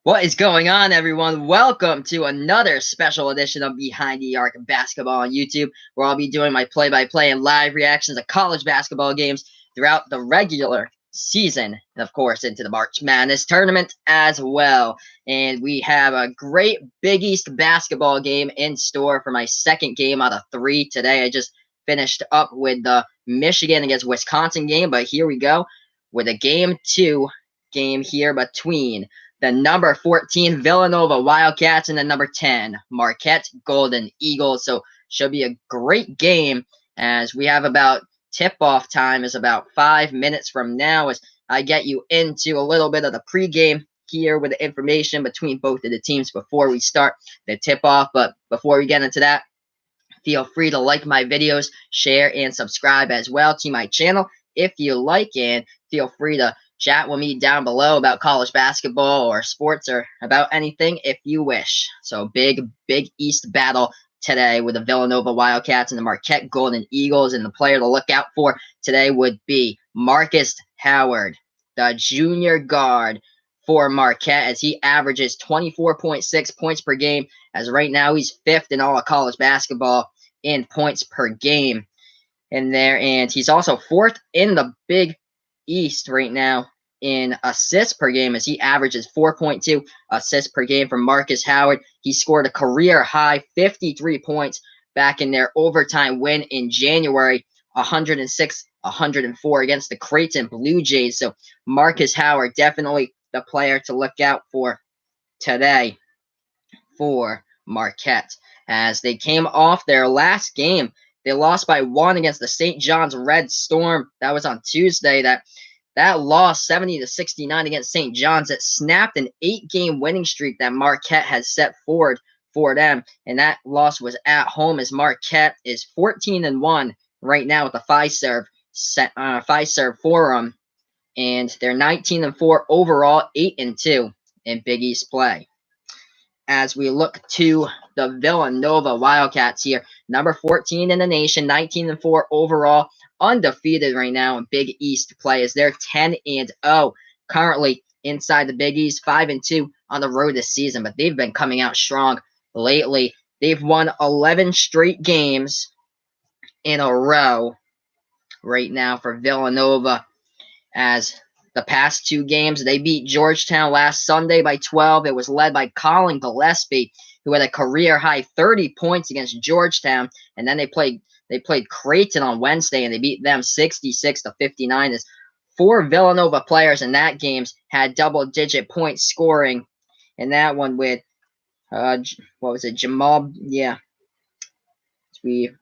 What is going on, everyone? Welcome to another special edition of Behind the Arc Basketball on YouTube, where I'll be doing my play-by-play and live reactions of college basketball games throughout the regular season, and of course into the March Madness tournament as well. And we have a great Big East basketball game in store for my second game out of 3 today. I just finished up with the Michigan against Wisconsin game, but here we go with a game 2 game here between the number 14 Villanova Wildcats and the number 10 Marquette Golden Eagles. So should be a great game, as we have about tip-off time is about 5 minutes from now, as I get you into a little bit of the pregame here with the information between both of the teams before we start the tip-off. But before we get into that, feel free to like my videos, share, and subscribe as well to my channel if you like, and feel free to chat with me down below about college basketball or sports or about anything if you wish. So Big East battle today with the Villanova Wildcats and the Marquette Golden Eagles, and the player to look out for today would be Marcus Howard, the junior guard for Marquette, as he averages 24.6 points per game, as right now he's 5th in all of college basketball in points per game in there, and he's also 4th in the Big East right now in assists per game, as he averages 4.2 assists per game from Marcus Howard. He scored a career high 53 points back in their overtime win in January, 106-104 against the Creighton Blue Jays. So Marcus Howard, definitely the player to look out for today for Marquette, as they came off their last game. They lost by 1 against the St. John's Red Storm. That was on Tuesday. That loss, 70-69 against St. John's, that snapped an 8-game winning streak that Marquette has set forward for them. And that loss was at home, as Marquette is 14-1 right now with the Fiserv Forum, and they're 19-4 overall, 8-2 in Big East play. As we look to the Villanova Wildcats here, number 14 in the nation, 19-4 overall, undefeated right now in Big East play, as they're 10-0 currently inside the Big East, 5-2 on the road this season, but they've been coming out strong lately. They've won 11 straight games in a row right now for Villanova, as the past 2 games, they beat Georgetown last Sunday by 12. It was led by Colin Gillespie, who had a career-high 30 points against Georgetown. And then they played Creighton on Wednesday, and they beat them 66-59. As 4 Villanova players in that games had double-digit point scoring. And that one with, what was it, Jamal? Yeah. Sadiq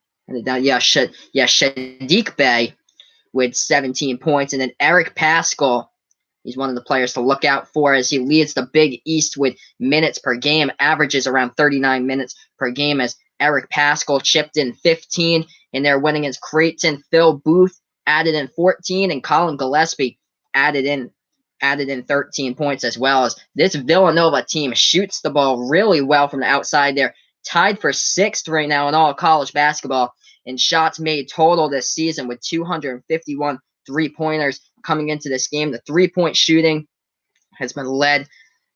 Bey with 17 points. And then Eric Paschal, he's one of the players to look out for, as he leads the Big East with minutes per game, averages around 39 minutes per game, as Eric Paschal chipped in 15 in their win against Creighton. Phil Booth added in 14, and Colin Gillespie added in 13 points as well. As this Villanova team shoots the ball really well from the outside. They're tied for 6th right now in all college basketball in shots made total this season, with 251 3-pointers coming into this game. The 3-point shooting has been led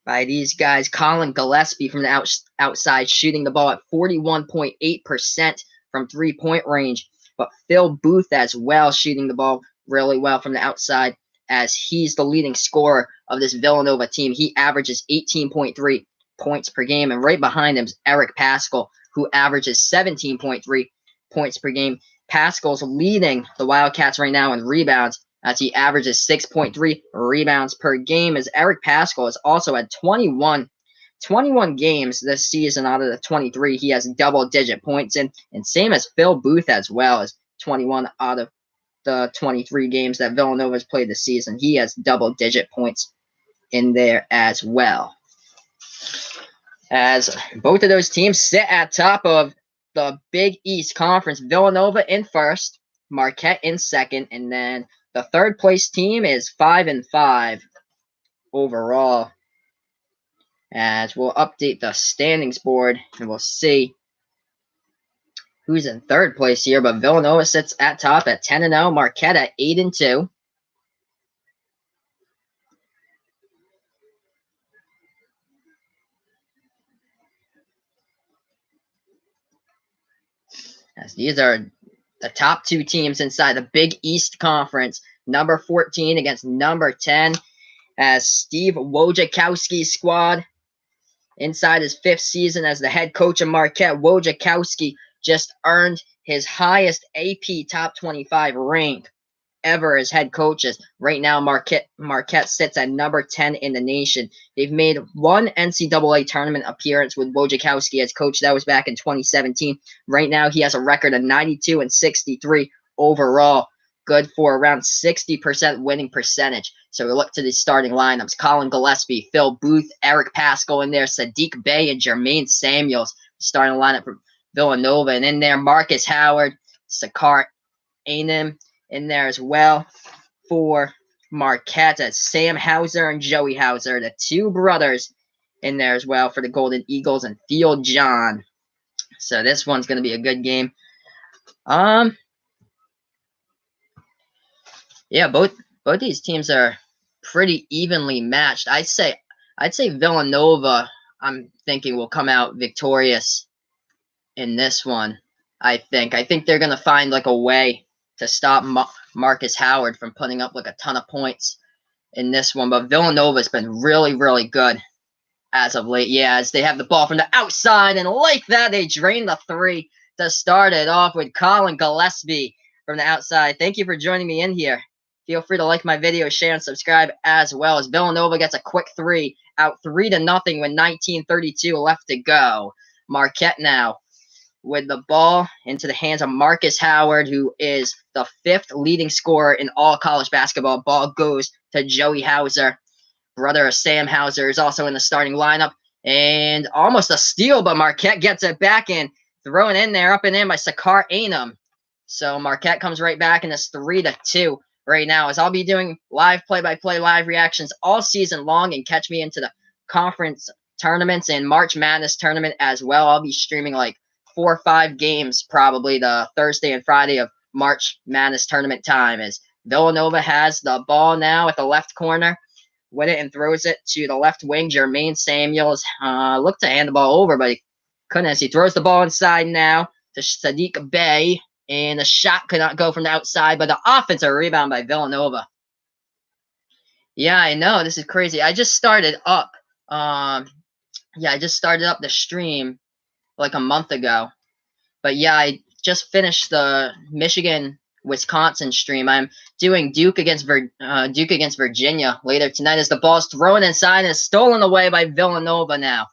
by these guys. Colin Gillespie from the outside, shooting the ball at 41.8% from 3-point range. But Phil Booth as well, shooting the ball really well from the outside, as he's the leading scorer of this Villanova team. He averages 18.3 points per game. And right behind him is Eric Paschal, who averages 17.3 points per game. Paschal's leading the Wildcats right now in rebounds, as he averages 6.3 rebounds per game, as Eric Paschal has also had 21 games this season out of the 23. He has double-digit points in, and same as Phil Booth as well, as 21 out of the 23 games that Villanova has played this season. He has double-digit points in there as well. As both of those teams sit at top of the Big East Conference, Villanova in 1st, Marquette in 2nd, and then the 3rd place team is 5-5 overall. As we'll update the standings board, and we'll see who's in 3rd place here. But Villanova sits at top at 10-0, Marquette at 8-2. As these are the top two teams inside the Big East Conference. Number 14 against number 10. As Steve Wojciechowski's squad inside his 5th season as the head coach of Marquette, Wojciechowski just earned his highest AP Top 25 rank ever as head coaches. Right now, Marquette sits at number 10 in the nation. They've made one NCAA tournament appearance with Wojciechowski as coach. That was back in 2017. Right now, he has a record of 92 and 63 overall. Good for around 60% winning percentage. So we look to the starting lineups. Colin Gillespie, Phil Booth, Eric Paschal in there, Sadiq Bey, and Jermaine Samuels. Starting lineup for Villanova. And in there, Marcus Howard, Sakar Anim in there as well for Marquette. As Sam Hauser and Joey Hauser, the two brothers in there as well for the Golden Eagles, and Theo John. So this one's going to be a good game. Yeah, both these teams are pretty evenly matched. I'd say Villanova, I'm thinking, will come out victorious in this one. I think they're going to find like a way to stop Marcus Howard from putting up like a ton of points in this one. But Villanova's been really, really good as of late. Yeah, as they have the ball from the outside, and like that, they drain the three to start it off with Colin Gillespie from the outside. Thank you for joining me in here. Feel free to like my video, share, and subscribe as well. As Villanova gets a quick three, out 3-0 with 19:32 left to go. Marquette now with the ball into the hands of Marcus Howard, who is the 5th leading scorer in all college basketball. Ball goes to Joey Hauser, brother of Sam Hauser, is also in the starting lineup. And almost a steal, but Marquette gets it back in. Thrown in there, up and in by Sakar Anim. So Marquette comes right back, and it's 3-2 right now. As I'll be doing live play-by-play, live reactions all season long, and catch me into the conference tournaments and March Madness tournament as well. I'll be streaming like 4 or 5 games probably the Thursday and Friday of March Madness tournament time. As Villanova has the ball now at the left corner with it and throws it to the left wing. Jermaine Samuels looked to hand the ball over, but he couldn't. He throws the ball inside now to Sadiq Bey, and the shot could not go from the outside, but the offensive rebound by Villanova. Yeah, I know, this is crazy. I just started up. I just started up the stream like a month ago. But yeah, I just finished the Michigan-Wisconsin stream. I'm doing Duke against Virginia later tonight as the ball's thrown inside and is stolen away by Villanova now.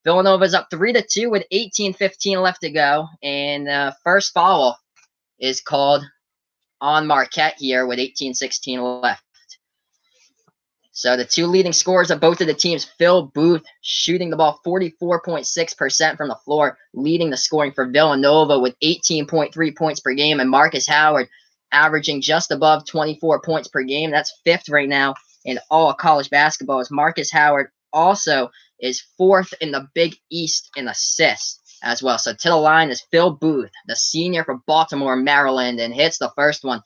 Villanova's up 3-2 with 18:15 left to go. And first foul is called on Marquette here with 18:16 left. So the two leading scorers of both of the teams, Phil Booth shooting the ball 44.6% from the floor, leading the scoring for Villanova with 18.3 points per game, and Marcus Howard averaging just above 24 points per game. That's 5th right now in all college basketball, as Marcus Howard also is 4th in the Big East in assists as well. So to the line is Phil Booth, the senior from Baltimore, Maryland, and hits the first one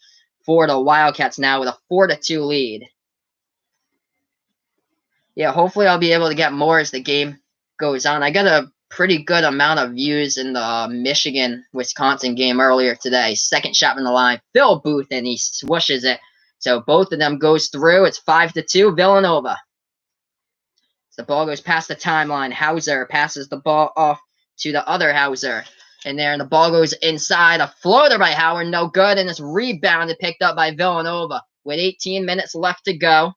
for the Wildcats now with a 4-2 lead. Yeah, hopefully I'll be able to get more as the game goes on. I got a pretty good amount of views in the Michigan-Wisconsin game earlier today. Second shot from the line, Phil Booth, and he swooshes it. So both of them goes through. It's 5-2, Villanova. The ball goes past the timeline. Hauser passes the ball off to the other Hauser. And there, and the ball goes inside. A floater by Howard, no good, and it's rebounded, picked up by Villanova with 18 minutes left to go.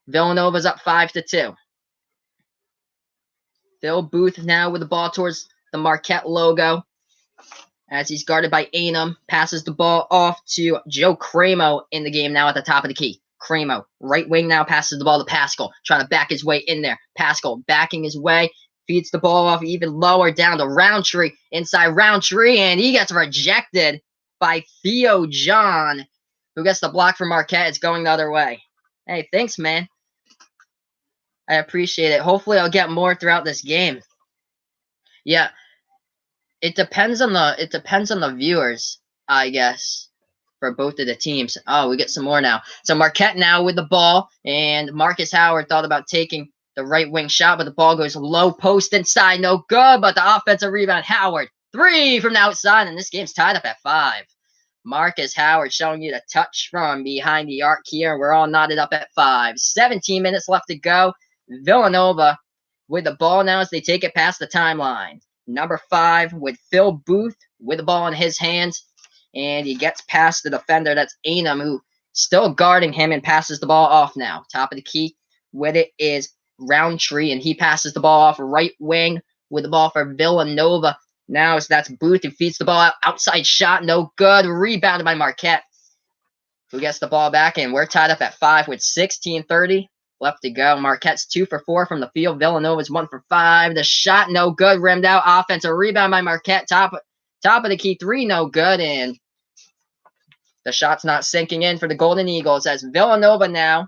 Villanova's up 5-2. Phil Booth now with the ball towards the Marquette logo as he's guarded by Anim. Passes the ball off to Joe Cramo in the game now at the top of the key. Cramo, right wing now, passes the ball to Paschal, trying to back his way in there. Paschal backing his way, feeds the ball off even lower down to Roundtree, inside Roundtree, and he gets rejected by Theo John, who gets the block from Marquette. It's going the other way. Hey, thanks, man. I appreciate it. Hopefully I'll get more throughout this game. Yeah. It depends on the viewers, I guess, for both of the teams. Oh, we get some more now. So Marquette now with the ball, and Marcus Howard thought about taking the right wing shot, but the ball goes low post inside, no good, but the offensive rebound, Howard Three from the outside, and this game's tied up at 5. Marcus Howard showing you the touch from behind the arc here. We're all knotted up at 5. 17 minutes left to go. Villanova with the ball now as they take it past the timeline. Number 5 with Phil Booth with the ball in his hands. And he gets past the defender. That's Anum, who still guarding him and passes the ball off now. Top of the key with it is Roundtree, and he passes the ball off right wing with the ball for Villanova. Now that's Booth who feeds the ball out. Outside shot, no good. Rebounded by Marquette, who gets the ball back, and we're tied up at 5 with 16:30 left to go. Marquette's 2 for 4 from the field. Villanova's 1 for 5. The shot, no good. Rimmed out. Offensive rebound by Marquette. Top of the key 3, no good. And the shot's not sinking in for the Golden Eagles as Villanova now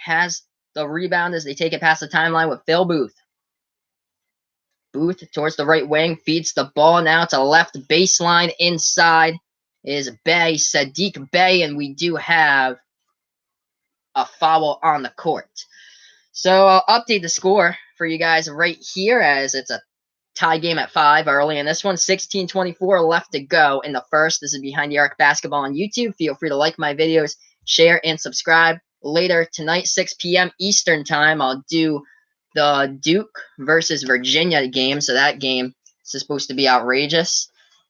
has the rebound as they take it past the timeline with Phil Booth. Booth towards the right wing, feeds the ball now to left baseline. Inside is Bay, Sadiq Bay, and we do have a foul on the court. So I'll update the score for you guys right here as it's a tie game at 5 early in this one. 16:24 left to go in the first. This is Behind the Arc Basketball on YouTube. Feel free to like my videos, share, and subscribe. Later tonight, 6 p.m. Eastern time, I'll do the Duke versus Virginia game. So that game is supposed to be outrageous.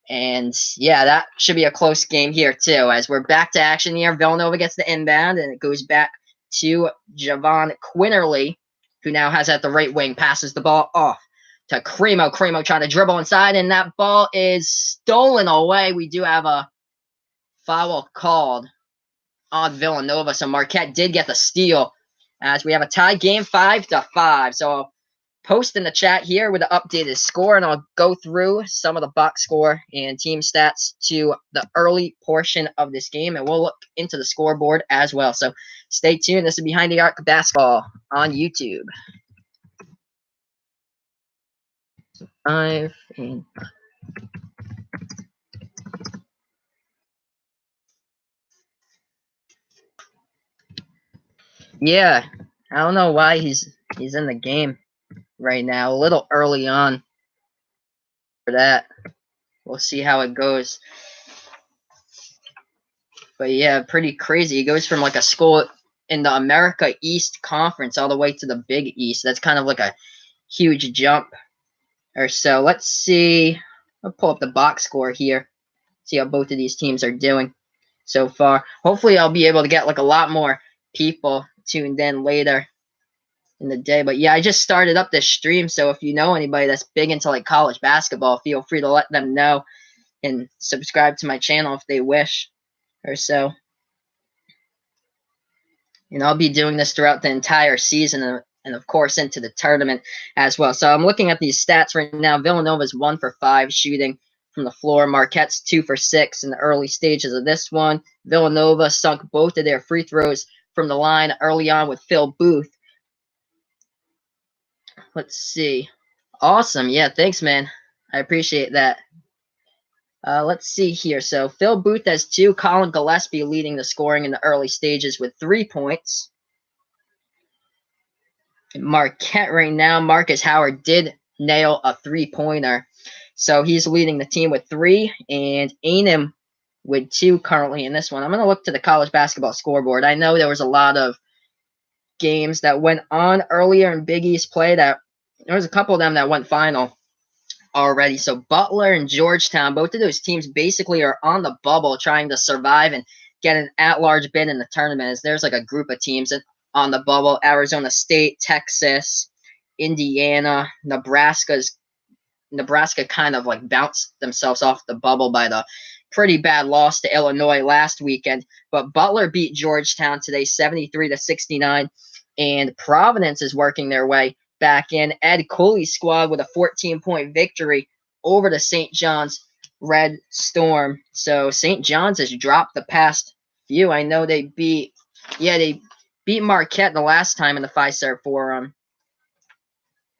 And yeah, that should be a close game here too, as we're back to action here. Villanova gets the inbound, and it goes back to Javon Quinterly, who now has at the right wing, passes the ball off to Cremo. Cremo trying to dribble inside, and that ball is stolen away. We do have a foul called on Villanova, so Marquette did get the steal as we have a tie game 5-5. So I'll post in the chat here with the updated score, and I'll go through some of the box score and team stats to the early portion of this game, and we'll look into the scoreboard as well. So stay tuned. This is Behind the Arc Basketball on YouTube. 5 and 5. Yeah, I don't know why he's in the game right now. A little early on for that. We'll see how it goes. But yeah, pretty crazy. He goes from like a school in the America East Conference all the way to the Big East. That's kind of like a huge jump or so. Let's see. I'll pull up the box score here. See how both of these teams are doing so far. Hopefully I'll be able to get like a lot more people tuned in later in the day. But yeah, I just started up this stream, so if you know anybody that's big into like college basketball, feel free to let them know and subscribe to my channel if they wish or so. And I'll be doing this throughout the entire season and of course into the tournament as well. So I'm looking at these stats right now. Villanova's 1 for 5 shooting from the floor. Marquette's 2 for 6 in the early stages of this one. Villanova sunk both of their free throws from the line early on with Phil Booth. Let's see. Awesome. Yeah, thanks, man. I appreciate that. Let's see here. So Phil Booth has 2. Colin Gillespie leading the scoring in the early stages with 3 points. Marquette right now, Marcus Howard did nail a 3-pointer. So he's leading the team with 3. And Anum with 2 currently in this one. I'm going to look to the college basketball scoreboard. I know there was a lot of games that went on earlier in Big East play that there was a couple of them that went final already. So Butler and Georgetown, both of those teams basically are on the bubble trying to survive and get an at-large bid in the tournament. As there's like a group of teams on the bubble: Arizona State, Texas, Indiana, Nebraska kind of like bounced themselves off the bubble by the pretty bad loss to Illinois last weekend. But Butler beat Georgetown today 73-69, and Providence is working their way back in. Ed Cooley's squad with a 14-point victory over the St. John's Red Storm. So St. John's has dropped the past few. I know they beat Marquette the last time in the Fiserv Forum.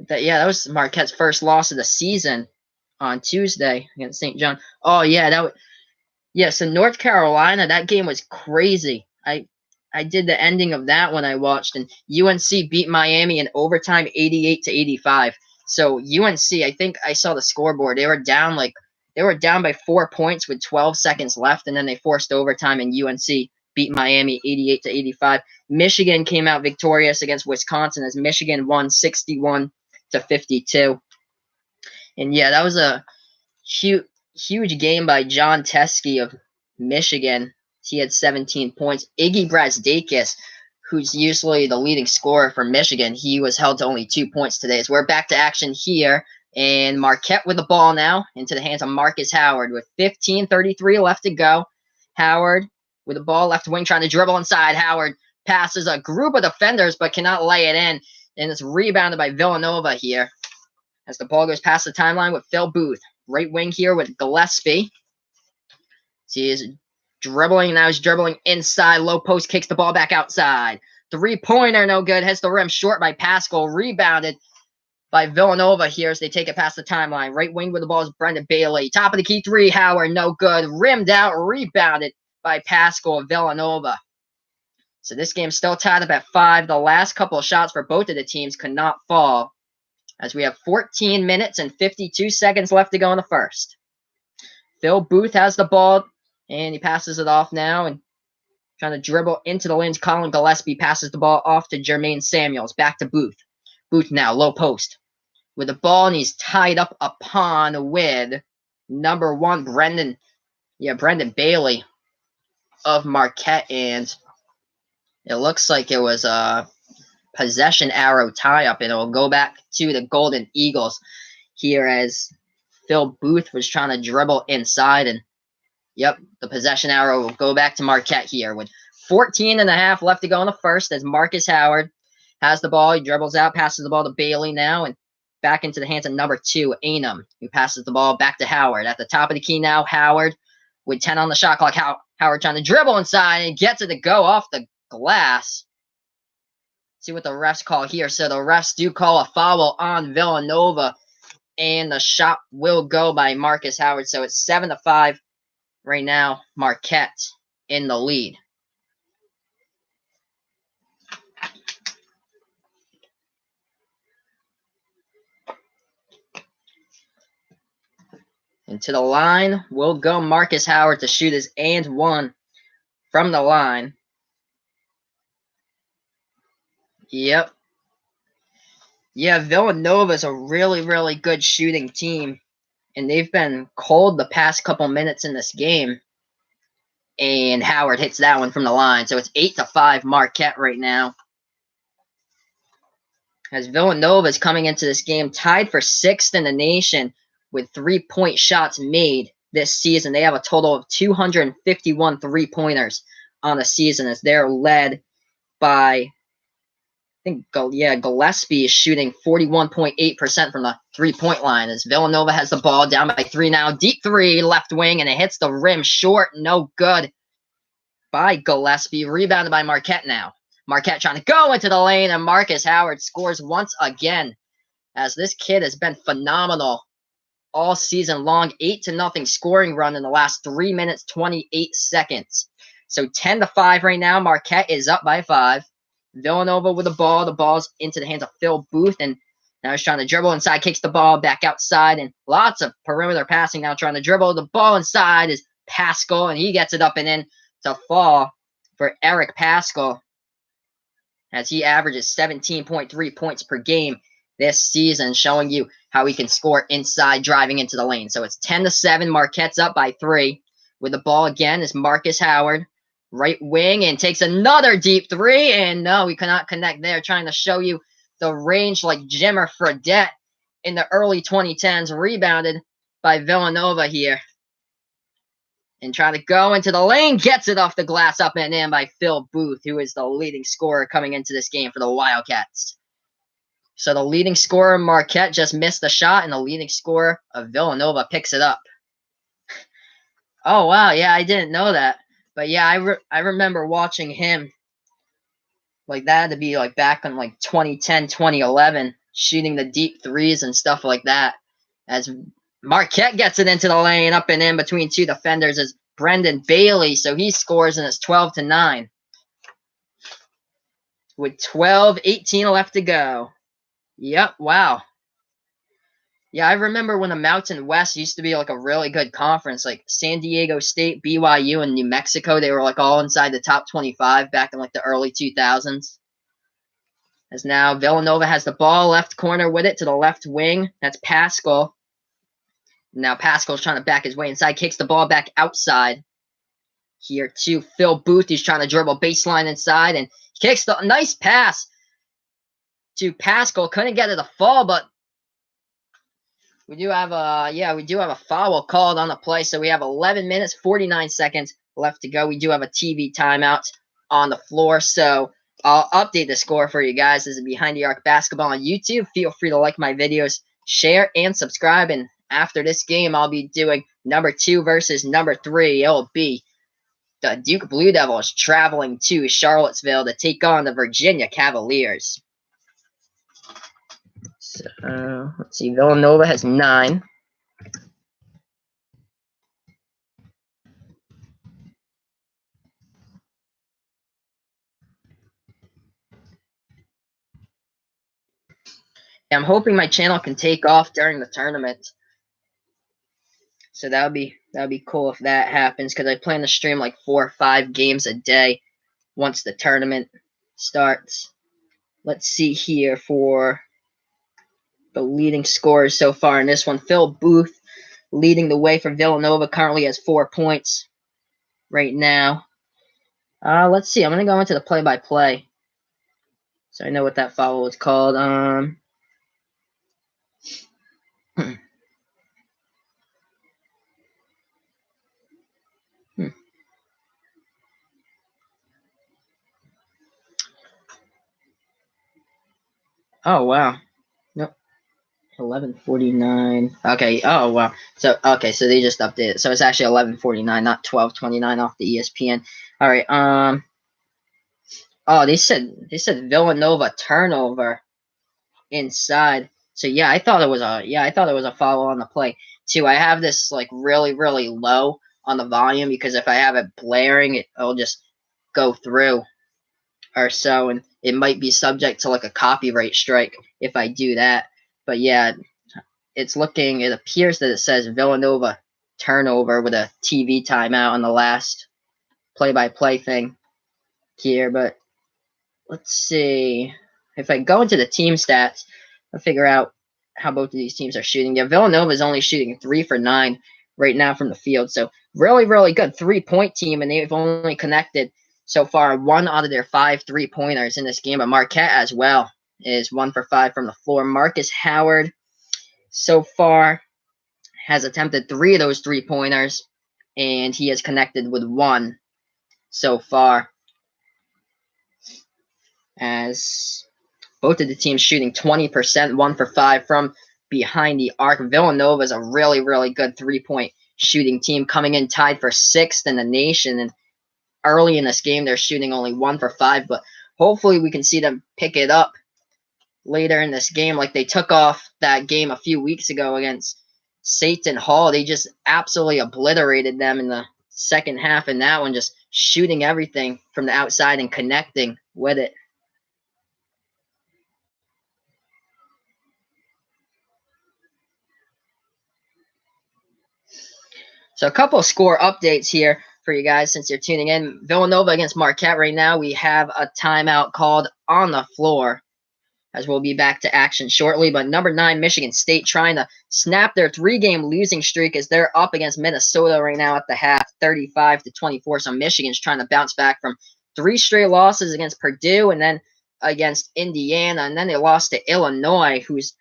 That was Marquette's first loss of the season on Tuesday against St. John. Oh yeah, so North Carolina, that game was crazy. I did the ending of that one I watched, and UNC beat Miami in overtime 88-85. So UNC, I think I saw the scoreboard. They were down by 4 points with 12 seconds left, and then they forced overtime, and UNC beat Miami 88-85. Michigan came out victorious against Wisconsin as Michigan won 61-52. And yeah, that was a huge game by John Teskey of Michigan. He had 17 points. Iggy Brasdakis, who's usually the leading scorer for Michigan, he was held to only 2 points today. So we're back to action here. And Marquette with the ball now into the hands of Marcus Howard with 15:33 left to go. Howard with the ball, left wing, trying to dribble inside. Howard passes a group of defenders but cannot lay it in. And it's rebounded by Villanova here as the ball goes past the timeline with Phil Booth. Right wing here with Gillespie. He is dribbling. Now he's dribbling inside. Low post, kicks the ball back outside. Three-pointer, no good. Hits the rim short by Pascal. Rebounded by Villanova here as they take it past the timeline. Right wing with the ball is Brendan Bailey. Top of the key three, Howard, no good. Rimmed out, rebounded by Pascal of Villanova. So this game's still tied up at 5. The last couple of shots for both of the teams could not fall, as we have 14 minutes and 52 seconds left to go in the first. Phil Booth has the ball, and he passes it off now, and trying to dribble into the lanes. Colin Gillespie passes the ball off to Jermaine Samuels. Back to Booth. Booth now, low post with the ball, and he's tied up upon with number 1, Brendan Bailey of Marquette, and it looks like it was a possession arrow tie-up, and it will go back to the Golden Eagles here as Phil Booth was trying to dribble inside, and yep, the possession arrow will go back to Marquette here with 14.5 left to go in the first as Marcus Howard has the ball. He dribbles out, passes the ball to Bailey now, and back into the hands of number 2, Anum, who passes the ball back to Howard. At the top of the key now, Howard with 10 on the shot clock. Howard trying to dribble inside and gets it to go off the glass. See what the refs call here. So the refs do call a foul on Villanova, and the shot will go by Marcus Howard. So it's 7-5 right now. Marquette in the lead. And to the line will go Marcus Howard to shoot his and one from the line. Yep. Yeah, Villanova's a really, really good shooting team. And they've been cold the past couple minutes in this game. And Howard hits that one from the line. So it's 8-5 Marquette right now. As Villanova is coming into this game tied for 6th in the nation with 3-point shots made this season. They have a total of 251 3-pointers on the season as they're led by, Gillespie is shooting 41.8% from the 3-point line as Villanova has the ball down by 3 now. Deep 3, left wing, and it hits the rim short. No good by Gillespie. Rebounded by Marquette now. Marquette trying to go into the lane, and Marcus Howard scores once again as this kid has been phenomenal all season long. 8-0 scoring run in the last 3 minutes, 28 seconds. So 10-5 right now. Marquette is up by 5. Villanova with the ball. The ball's into the hands of Phil Booth, and now he's trying to dribble inside, kicks the ball back outside, and lots of perimeter passing now, trying to dribble. The ball inside is Pascal, and he gets it up and in to fall for Eric Pascal, as he averages 17.3 points per game this season, showing you how he can score inside, driving into the lane. So it's 10-7. Marquette's up by 3. With the ball again is Marcus Howard, right wing, and takes another deep 3. And no, we cannot connect there. Trying to show you the range like Jimmer Fredette in the early 2010s. Rebounded by Villanova here. And trying to go into the lane, gets it off the glass, up and in by Phil Booth, who is the leading scorer coming into this game for the Wildcats. So the leading scorer, Marquette, just missed the shot, and the leading scorer of Villanova picks it up. Oh, wow. Yeah, I didn't know that. But yeah, I remember watching him. Like, that had to be like back in like 2010, 2011, shooting the deep 3s and stuff like that. As Marquette gets it into the lane, up and in between 2 defenders is Brendan Bailey. So he scores, and it's 12-9. With 12:18 left to go. Yep, wow. Yeah, I remember when the Mountain West used to be like a really good conference, like San Diego State, BYU, and New Mexico. They were like all inside the top 25 back in like the early 2000s. As now Villanova has the ball, left corner with it to the left wing. That's Pascal. Now Pascal's trying to back his way inside, kicks the ball back outside. Here to Phil Booth. He's trying to dribble baseline inside and kicks the nice pass to Pascal. Couldn't get it to fall, but we do have a foul called on the play. So we have 11 minutes, 49 seconds left to go. We do have a TV timeout on the floor. So I'll update the score for you guys. This is Behind the Arc Basketball on YouTube. Feel free to like my videos, share, and subscribe. And after this game, I'll be doing number 2 versus number 3. It'll be the Duke Blue Devils traveling to Charlottesville to take on the Virginia Cavaliers. So, let's see. Villanova has 9. I'm hoping my channel can take off during the tournament. So that would be cool if that happens, because I plan to stream like 4 or 5 games a day once the tournament starts. Let's see here for the leading scorers so far in this one. Phil Booth leading the way for Villanova, currently has 4 points right now. Let's see. I'm going to go into the play-by-play. So I know what that foul was called. Oh, wow. Nope. 11:49. Okay. Oh, wow. So, okay. So they just updated. So it's actually 11:49, not 12:29 off the ESPN. All right. Oh, they said Villanova turnover inside. So yeah, I thought it was a foul on the play too. I have this like really low on the volume because if I have it blaring, it'll just go through or so, and it might be subject to like a copyright strike if I do that. But yeah, it appears that it says Villanova turnover with a TV timeout on the last play-by-play thing here. But let's see. If I go into the team stats, I'll figure out how both of these teams are shooting. Yeah, Villanova is only shooting 3 for 9 right now from the field. So really good 3-point team, and they've only connected so far 1 out of their 5 3-pointers in this game. But Marquette as well is 1 for 5 from the floor. Marcus Howard so far has attempted 3 of those 3-pointers, and he has connected with 1 so far. As both of the teams shooting 20%, 1 for 5 from behind the arc. Villanova is a really good 3-point shooting team, coming in tied for 6th in the nation. And early in this game, they're shooting only 1 for 5. But hopefully we can see them pick it up later in this game, like they took off that game a few weeks ago against Seton Hall. They just absolutely obliterated them in the second half in that one, just shooting everything from the outside and connecting with it. So a couple of score updates here for you guys since you're tuning in. Villanova against Marquette right now. We have a timeout called on the floor, as we'll be back to action shortly. But number 9, Michigan State, trying to snap their 3-game losing streak as they're up against Minnesota right now at the half, 35-24. So Michigan's trying to bounce back from 3 straight losses against Purdue and then against Indiana. And then they lost to Illinois, who's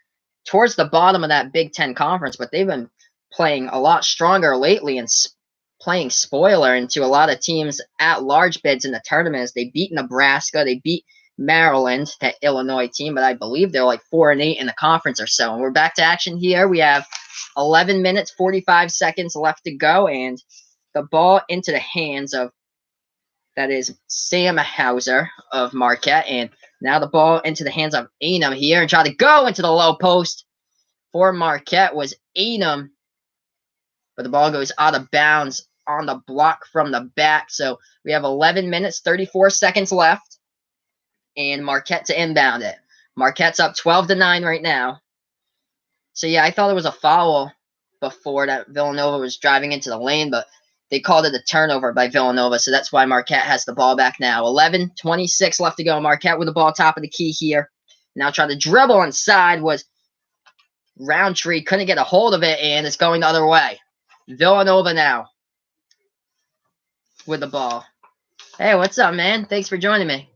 towards the bottom of that Big Ten conference, but they've been playing a lot stronger lately and playing spoiler into a lot of teams at large bids in the tournament. As they beat Nebraska, they beat Maryland, that Illinois team, but I believe they're like 4-8 in the conference or so. And we're back to action here. We have 11 minutes, 45 seconds left to go, and the ball into the hands of, that is Sam Hauser of Marquette, and now the ball into the hands of Anum here, and try to go into the low post for Marquette was Anum, but the ball goes out of bounds on the block from the back. So we have 11 minutes, 34 seconds left, and Marquette to inbound it. Marquette's up 12-9 right now. So yeah, I thought it was a foul before that Villanova was driving into the lane, but they called it a turnover by Villanova, so that's why Marquette has the ball back now. 11:26 left to go. Marquette with the ball top of the key here. Now trying to dribble inside was Roundtree. Couldn't get a hold of it, and it's going the other way. Villanova now with the ball. Hey, what's up, man? Thanks for joining me.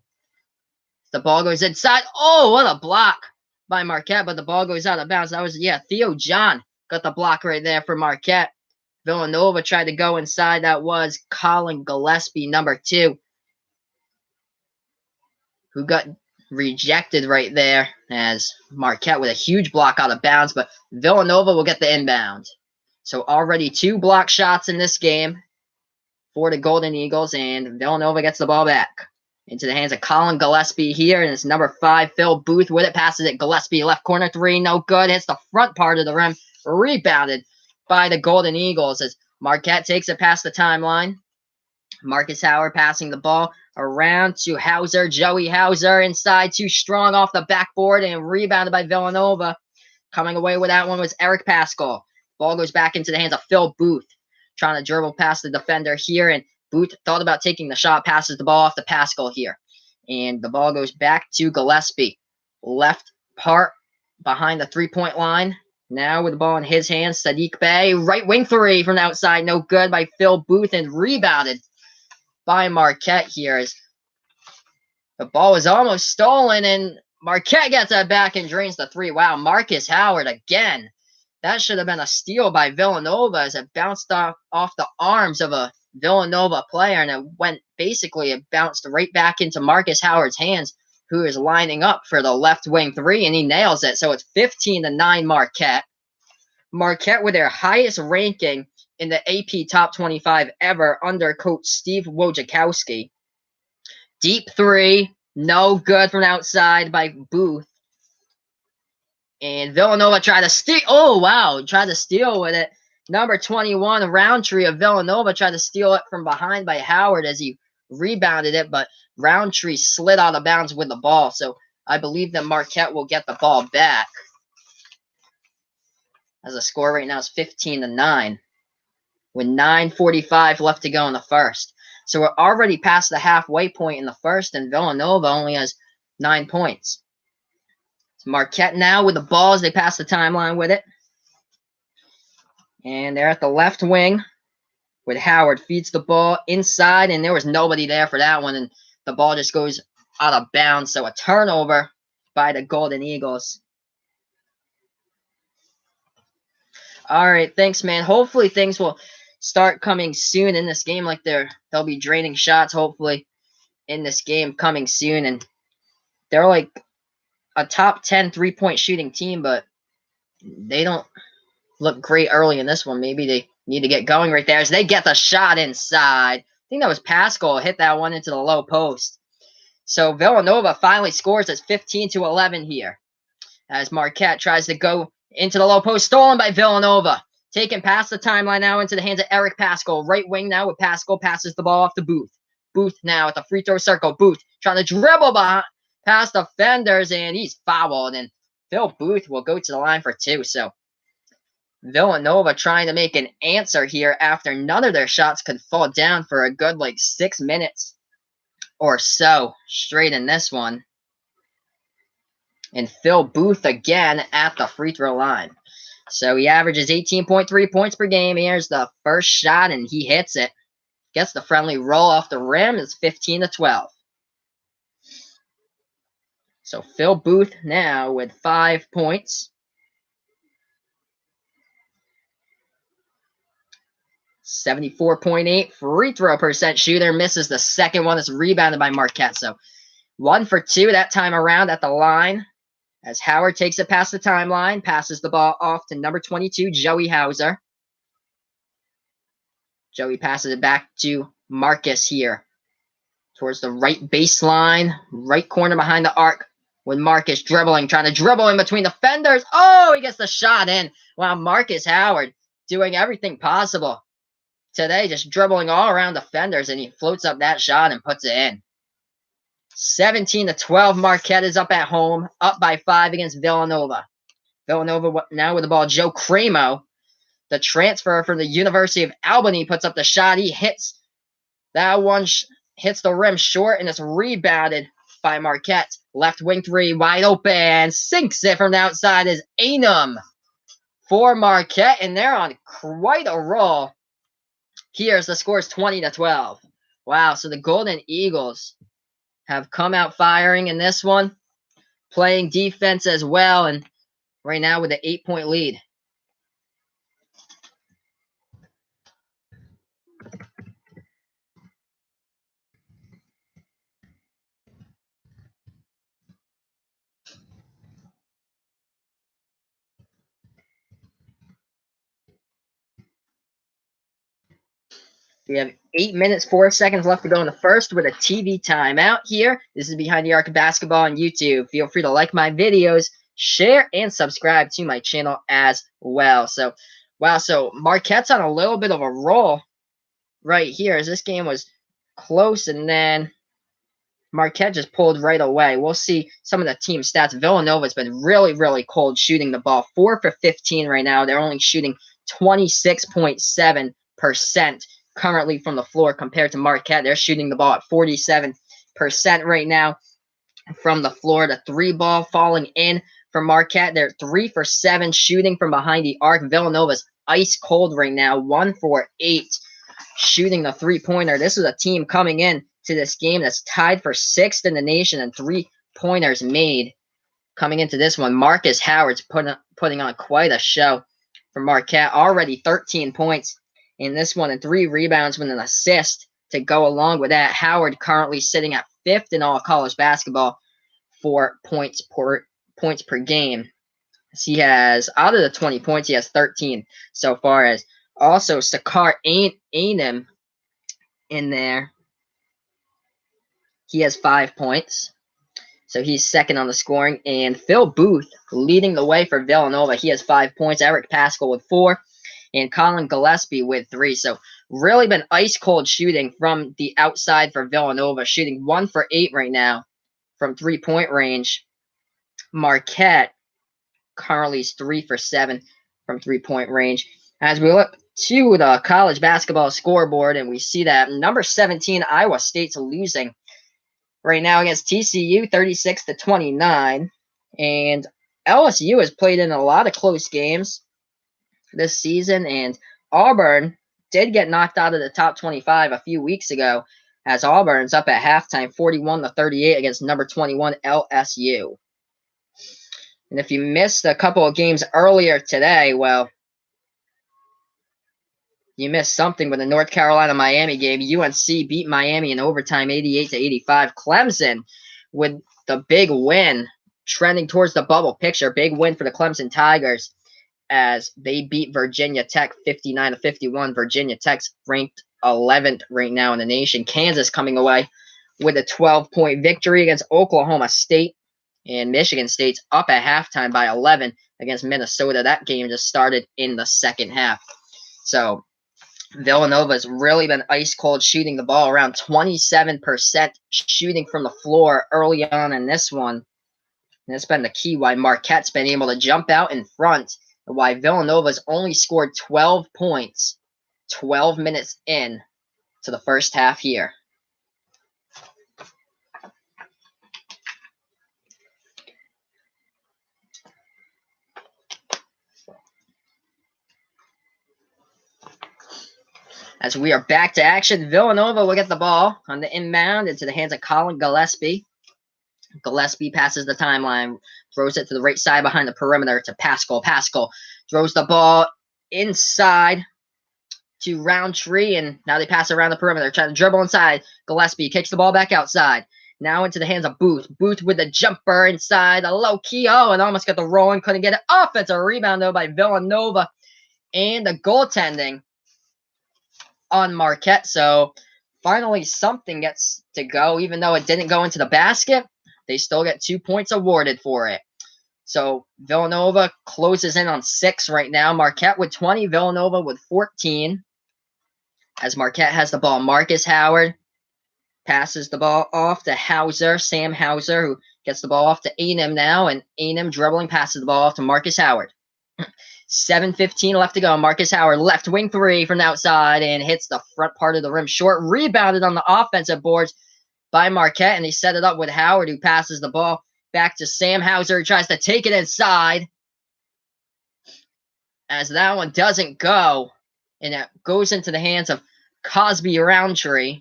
The ball goes inside. Oh, what a block by Marquette, but the ball goes out of bounds. That was, yeah, Theo John got the block right there for Marquette. Villanova tried to go inside. That was Colin Gillespie, number 2, who got rejected right there as Marquette with a huge block out of bounds, but Villanova will get the inbound. So already 2 block shots in this game for the Golden Eagles, and Villanova gets the ball back into the hands of Colin Gillespie here, and it's number 5, Phil Booth with it, passes it, Gillespie, left corner 3, no good, hits the front part of the rim, rebounded by the Golden Eagles as Marquette takes it past the timeline. Marcus Howard passing the ball around to Hauser, Joey Hauser inside, too strong off the backboard, and rebounded by Villanova. Coming away with that one was Eric Pascal. Ball goes back into the hands of Phil Booth, trying to dribble past the defender here, and Booth thought about taking the shot, passes the ball off to Pascal here. And the ball goes back to Gillespie. Left part behind the three-point line. Now with the ball in his hands, Sadiq Bey. Right wing 3 from the outside. No good by Phil Booth, and rebounded by Marquette here. As the ball was almost stolen, and Marquette gets that back and drains the 3. Wow, Marcus Howard again. That should have been a steal by Villanova as it bounced off the arms of a Villanova player, and it bounced right back into Marcus Howard's hands, who is lining up for the left wing 3, and he nails it. So it's 15-9 Marquette. Marquette with their highest ranking in the AP Top 25 ever under coach Steve Wojciechowski. Deep 3, no good from outside by Booth. And Villanova tried to steal. Oh, wow. Tried to steal with it. Number 21, Roundtree of Villanova, tried to steal it from behind by Howard as he rebounded it, but Roundtree slid out of bounds with the ball. So I believe that Marquette will get the ball back. As the score right now is 15-9, with 9:45 left to go in the first. So we're already past the halfway point in the first, and Villanova only has 9 points. So Marquette now with the ball as they pass the timeline with it. And they're at the left wing with Howard. Feeds the ball inside, and there was nobody there for that one, and the ball just goes out of bounds. So a turnover by the Golden Eagles. All right, thanks, man. Hopefully things will start coming soon in this game. Like they'll be draining shots, hopefully, in this game coming soon. And they're like a top 10 3-point shooting team, but they don't look great early in this one. Maybe they need to get going right there as they get the shot inside. I think that was Pascal hit that one into the low post. So Villanova finally scores. It's 15-11 here as Marquette tries to go into the low post, stolen by Villanova. Taken past the timeline now into the hands of Eric Pascal. Right wing now with Pascal, passes the ball off to Booth. Booth now at the free throw circle. Booth trying to dribble past defenders, and he's fouled. And Phil Booth will go to the line for 2. So Villanova trying to make an answer here after none of their shots could fall down for a good 6 minutes or so straight in this one. And Phil Booth again at the free throw line. So he averages 18.3 points per game. Here's the first shot, and he hits it. Gets the friendly roll off the rim. It's 15-12. So Phil Booth now with 5 points. 74.8 free throw percent shooter. Misses the second one. It's rebounded by Marquette. So 1 for 2 that time around at the line. As Howard takes it past the timeline, passes the ball off to number 22, Joey Hauser. Joey passes it back to Marcus here. Towards the right baseline, right corner behind the arc. With Marcus dribbling, trying to dribble in between defenders. Oh, he gets the shot in. Wow, Marcus Howard doing everything possible today, just dribbling all around defenders, and he floats up that shot and puts it in. 17-12, Marquette is up at home, up by 5 against Villanova. Villanova now with the ball. Joe Cremo, the transfer from the University of Albany, puts up the shot. He hits that one, hits the rim short, and it's rebounded by Marquette. Left wing three, wide open, sinks it from the outside is Anum for Marquette, and they're on quite a roll. Here's the score is 20-12. Wow, so the Golden Eagles have come out firing in this one, playing defense as well, and right now with an 8-point lead. We have 8 minutes, 4 seconds left to go in the first with a TV timeout here. This is Behind the Arc of Basketball on YouTube. Feel free to like my videos, share, and subscribe to my channel as well. So, wow, so Marquette's on a little bit of a roll right here as this game was close, and then Marquette just pulled right away. We'll see some of the team stats. Villanova's been really, really cold shooting the ball. 4 for 15 right now. They're only shooting 26.7% currently from the floor compared to Marquette. They're shooting the ball at 47% right now from the floor. The three ball falling in for Marquette. They're 3 for 7 shooting from behind the arc. Villanova's ice cold right now. 1 for 8 shooting the three-pointer. This is a team coming in to this game that's tied for 6th in the nation and three-pointers made coming into this one. Marcus Howard's putting on quite a show for Marquette. Already 13 points in this one and 3 rebounds with an assist to go along with that. Howard currently sitting at 5th in all college basketball for points per game. He has, out of the 20 points, he has 13 so far. As also Sakar Ainem in there. He has 5 points. So he's second on the scoring. And Phil Booth leading the way for Villanova. He has 5 points. Eric Paschal with 4. And Colin Gillespie with 3. So really been ice cold shooting from the outside for Villanova. Shooting 1 for 8 right now from 3-point range. Marquette currently is 3 for 7 from 3-point range. As we look to the college basketball scoreboard, and we see that number 17, Iowa State's losing right now against TCU 36-29. And LSU has played in a lot of close games this season, and Auburn did get knocked out of the top 25 a few weeks ago, as Auburn's up at halftime 41-38 against number 21 LSU. And if you missed a couple of games earlier today, well, you missed something with the North Carolina-Miami game. UNC beat Miami in overtime 88-85. Clemson with the big win, trending towards the bubble picture. Big win for the Clemson Tigers as they beat Virginia Tech 59-51. Virginia Tech's ranked 11th right now in the nation. Kansas coming away with a 12-point victory against Oklahoma State. And Michigan State's up at halftime by 11 against Minnesota. That game just started in the second half. So Villanova's really been ice cold shooting the ball, around 27% shooting from the floor early on in this one. And that's been the key why Marquette's been able to jump out in front, and why Villanova's only scored 12 points 12 minutes in to the first half here. As we are back to action, Villanova will get the ball on the inbound into the hands of Colin Gillespie. Gillespie passes the timeline, throws it to the right side behind the perimeter to Paschal. Paschal throws the ball inside to Roundtree, and now they pass around the perimeter, trying to dribble inside. Gillespie kicks the ball back outside. Now into the hands of Booth. Booth with the jumper inside, a low key. Oh, and almost got the roll and couldn't get it. Offensive rebound, though, by Villanova. And the goaltending on Marquette. So finally something gets to go. Even though it didn't go into the basket, they still get 2 points awarded for it. So Villanova closes in on 6 right now. Marquette with 20, Villanova with 14. As Marquette has the ball, Marcus Howard passes the ball off to Hauser, Sam Hauser, who Gets the ball off to A&M now, and A&M dribbling passes the ball off to Marcus Howard. 7:15 left to go. Marcus Howard, left wing three from the outside, and hits the front part of the rim short. Rebounded on the offensive boards by Marquette, and he set it up with Howard, who passes the ball back to Sam Hauser, who tries to take it inside. As that one doesn't go, and it goes into the hands of Cosby Roundtree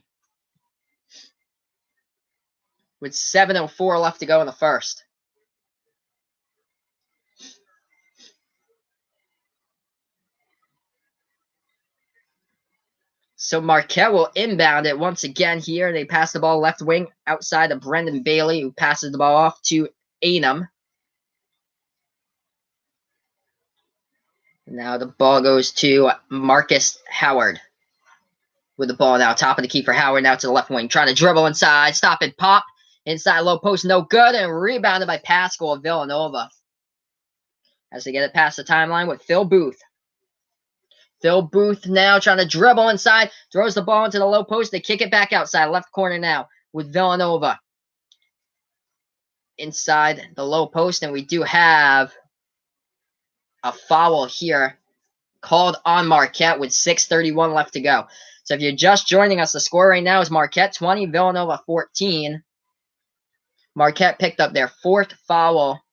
with 7:04 left to go in the first. So Marquette will inbound it once again here. They pass the ball left wing outside of Brendan Bailey, who passes the ball off to A&M. Now the ball goes to Marcus Howard. With the ball now, top of the key for Howard, now to the left wing. Trying to dribble inside, stop and pop. Inside low post, no good, and rebounded by Pascal of Villanova. As they get it past the timeline with Phil Booth. Phil Booth now trying to dribble inside, throws the ball into the low post. They kick it back outside, left corner now with Villanova. Inside the low post, and we do have a foul here called on Marquette with 6:31 left to go. So if you're just joining us, the score right now is Marquette 20, Villanova 14. Marquette picked up their fourth foul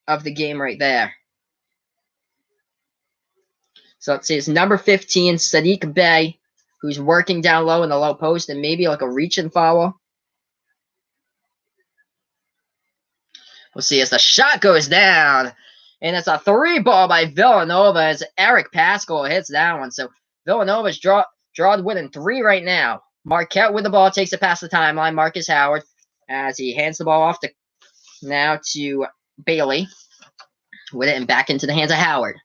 of the game right there. So let's see, it's number 15, Sadiq Bey, who's working down low in the low post, and maybe like a reach-in foul. We'll see as the shot goes down. And it's a three ball by Villanova as Eric Pascal hits that one. So Villanova's drawed winning three right now. Marquette with the ball, takes it past the timeline. Marcus Howard as he hands the ball off to Bailey with it and back into the hands of Howard.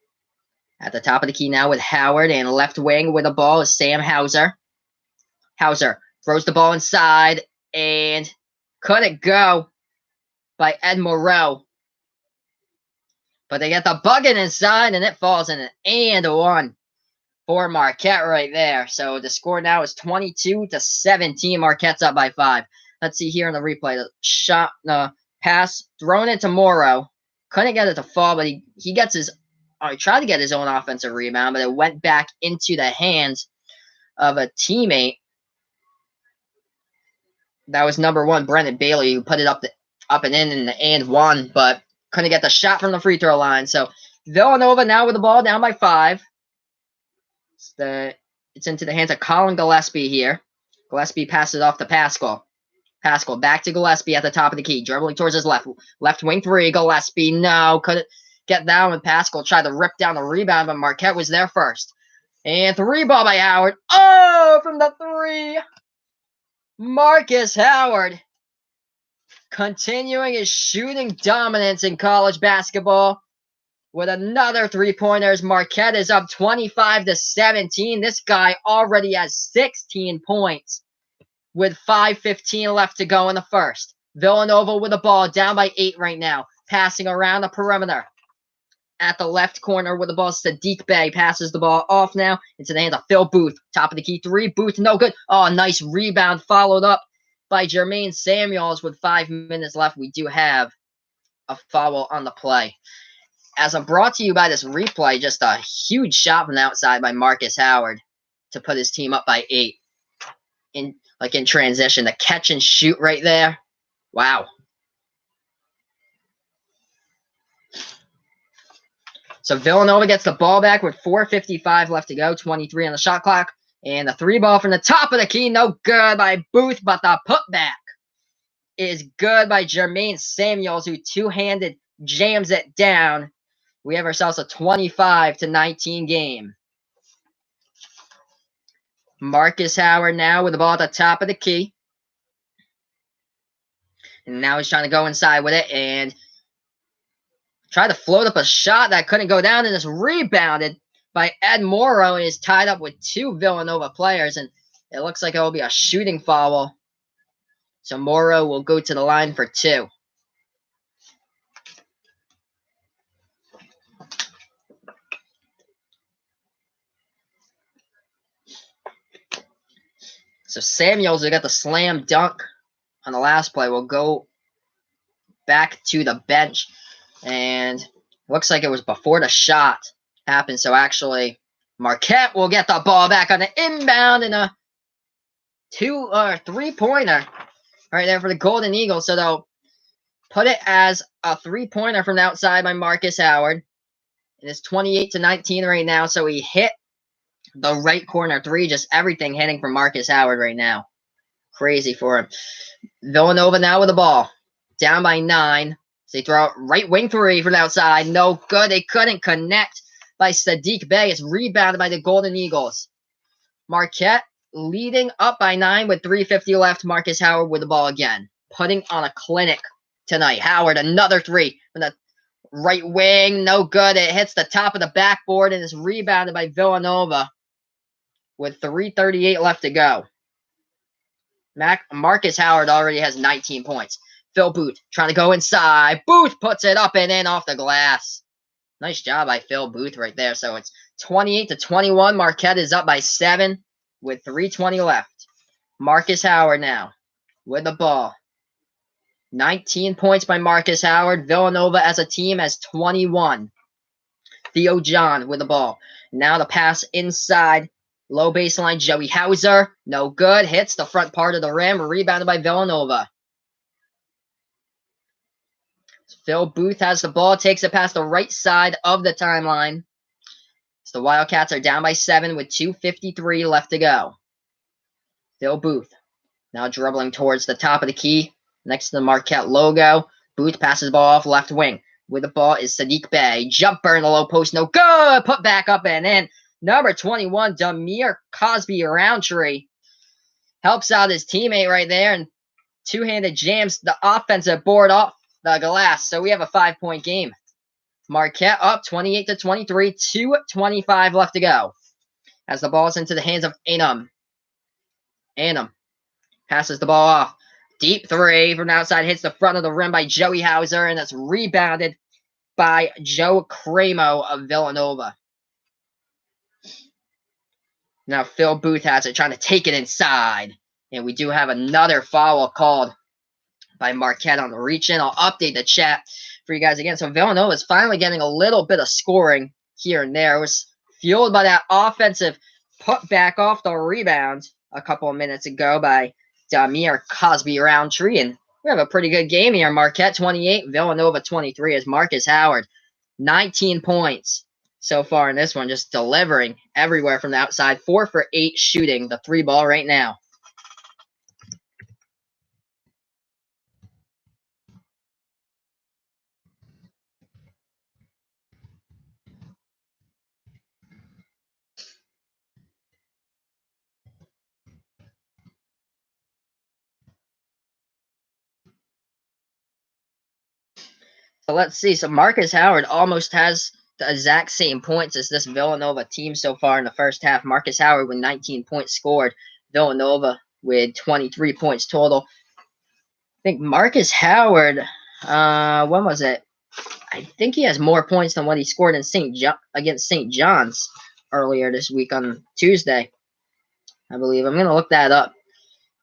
At the top of the key now with Howard, and left wing with the ball is Sam Hauser. Hauser throws the ball inside and couldn't go by Ed Moreau. But they get the bucket inside, and it falls in an and one for Marquette right there. So the score now is 22-17. Marquette's up by 5. Let's see here in the replay. The shot, pass thrown into Morrow. Couldn't get it to fall, but he gets his. He tried to get his own offensive rebound, but it went back into the hands of a teammate. That was number 1, Brendan Bailey, who put it up and in the and one, but couldn't get the shot from the free throw line. So Villanova now with the ball down by 5. It's into the hands of Colin Gillespie here. Gillespie passes off to Pascal. Pascal back to Gillespie at the top of the key, dribbling towards his left wing three. Gillespie, no, couldn't get down when Pascal tried to rip down the rebound, but Marquette was there first. And three ball by Howard. Oh, from the 3. Marcus Howard continuing his shooting dominance in college basketball with another 3-pointers. Marquette is up 25-17. This guy already has 16 points with 5:15 left to go in the first. Villanova with the ball down by 8 right now, passing around the perimeter. At the left corner with the ball, Sadiq Bey passes the ball off now into the hands of Phil Booth. Top of the key 3. Booth, no good. Oh, nice rebound followed up by Jermaine Samuels with 5 minutes left. We do have a foul on the play. As I'm brought to you by this replay, just a huge shot from the outside by Marcus Howard to put his team up by 8. In transition, the catch and shoot right there. Wow. So Villanova gets the ball back with 4:55 left to go, 23 on the shot clock. And the 3 ball from the top of the key, no good by Booth, but the putback is good by Jermaine Samuels, who two-handed jams it down. We have ourselves a 25-19 game. Marcus Howard now with the ball at the top of the key. And now he's trying to go inside with it and tried to float up a shot that couldn't go down, and it's rebounded by Ed Morrow, and is tied up with 2 Villanova players, and it looks like it will be a shooting foul. So Morrow will go to the line for 2. So Samuels, who got the slam dunk on the last play, will go back to the bench. And looks like it was before the shot happened. So actually, Marquette will get the ball back on the inbound and a 2 or 3-pointer right there for the Golden Eagles. So they'll put it as a 3-pointer from the outside by Marcus Howard. And it's 28-19 right now. So he hit the right corner three. Just everything hitting for Marcus Howard right now. Crazy for him. Villanova now with the ball. Down by 9. So they throw it right wing three from the outside. No good. They couldn't connect by Sadiq Bey. It's rebounded by the Golden Eagles. Marquette leading up by 9 with 3:50 left. Marcus Howard with the ball again. Putting on a clinic tonight. Howard, another three from the right wing. No good. It hits the top of the backboard and is rebounded by Villanova with 3:38 left to go. Marcus Howard already has 19 points. Phil Booth trying to go inside. Booth puts it up and in off the glass. Nice job by Phil Booth right there. So it's 28-21. Marquette is up by 7 with 3:20 left. Marcus Howard now with the ball. 19 points by Marcus Howard. Villanova as a team has 21. Theo John with the ball. Now the pass inside. Low baseline. Joey Hauser. No good. Hits the front part of the rim. Rebounded by Villanova. Phil Booth has the ball. Takes it past the right side of the timeline. So the Wildcats are down by 7 with 2:53 left to go. Phil Booth now dribbling towards the top of the key. Next to the Marquette logo. Booth passes the ball off left wing. With the ball is Sadiq Bey. Jumper in the low post. No good. Put back up and in. Number 21, Damir Cosby-Roundtree. Helps out his teammate right there. And two-handed jams the offensive board off the glass. So we have a 5-point game. Marquette up 28-23. 2:25 left to go. As the ball's into the hands of Anum. Anum passes the ball off. Deep three from the outside. Hits the front of the rim by Joey Hauser. And that's rebounded by Joe Cramo of Villanova. Now Phil Booth has it, trying to take it inside. And we do have another foul called by Marquette on the reach-in. I'll update the chat for you guys again. So Villanova is finally getting a little bit of scoring here and there. It was fueled by that offensive put back off the rebound a couple of minutes ago by Damir Cosby-Roundtree. And we have a pretty good game here. Marquette 28, Villanova 23 as Marcus Howard. 19 points so far in this one, just delivering everywhere from the outside. 4 for 8 shooting the 3-ball right now. So let's see. So Marcus Howard almost has the exact same points as this Villanova team so far in the first half. Marcus Howard with 19 points scored. Villanova with 23 points total. I think Marcus Howard, when was it? I think he has more points than what he scored in against St. John's earlier this week on Tuesday, I believe. I'm going to look that up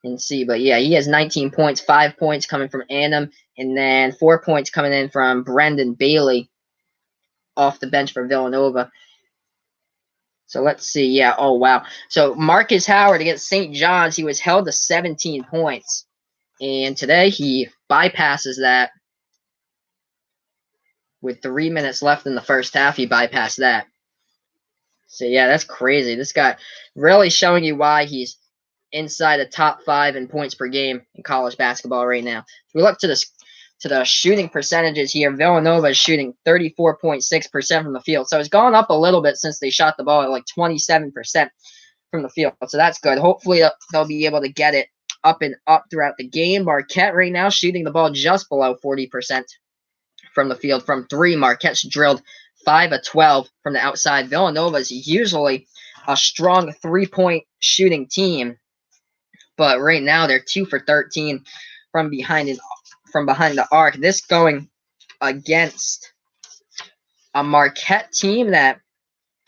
and see. But yeah, he has 19 points, 5 points coming from Annam, and then 4 points coming in from Brendan Bailey off the bench for Villanova. So let's see. Yeah, oh wow. So Marcus Howard against St. John's, he was held to 17 points. And today he bypasses that. With 3 minutes left in the first half, he bypassed that. So yeah, that's crazy. This guy really showing you why he's inside the top 5 in points per game in college basketball right now. If we look to the shooting percentages here, Villanova is shooting 34.6% from the field. So it's gone up a little bit since they shot the ball at like 27% from the field. So that's good. Hopefully they'll be able to get it up and up throughout the game. Marquette right now shooting the ball just below 40% from the field from 3. Marquette's drilled 5 of 12 from the outside. Villanova is usually a strong 3-point shooting team, but right now they're 2 for 13 from behind the arc. This going against a Marquette team that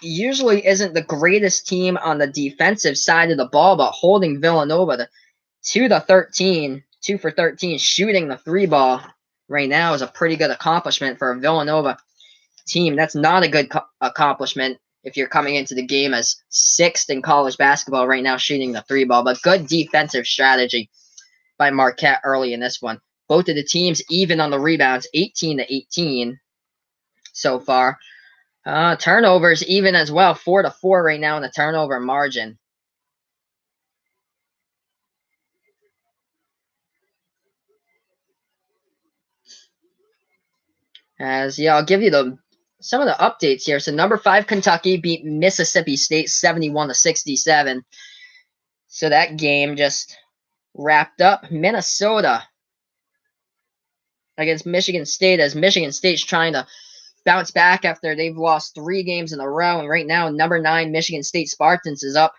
usually isn't the greatest team on the defensive side of the ball, but holding Villanova to 2 for 13 shooting the 3-ball right now is a pretty good accomplishment for a Villanova team. That's not a good accomplishment if you're coming into the game as 6th in college basketball right now shooting the 3 ball, but good defensive strategy by Marquette early in this one. Both of the teams even on the rebounds, 18-18 so far. Turnovers even as well, 4-4 right now in the turnover margin. I'll give you some of the updates here. So number 5 Kentucky beat Mississippi State 71-67. So that game just wrapped up. Minnesota against Michigan State, as Michigan State's trying to bounce back after they've lost 3 games in a row. And right now, number 9 Michigan State Spartans is up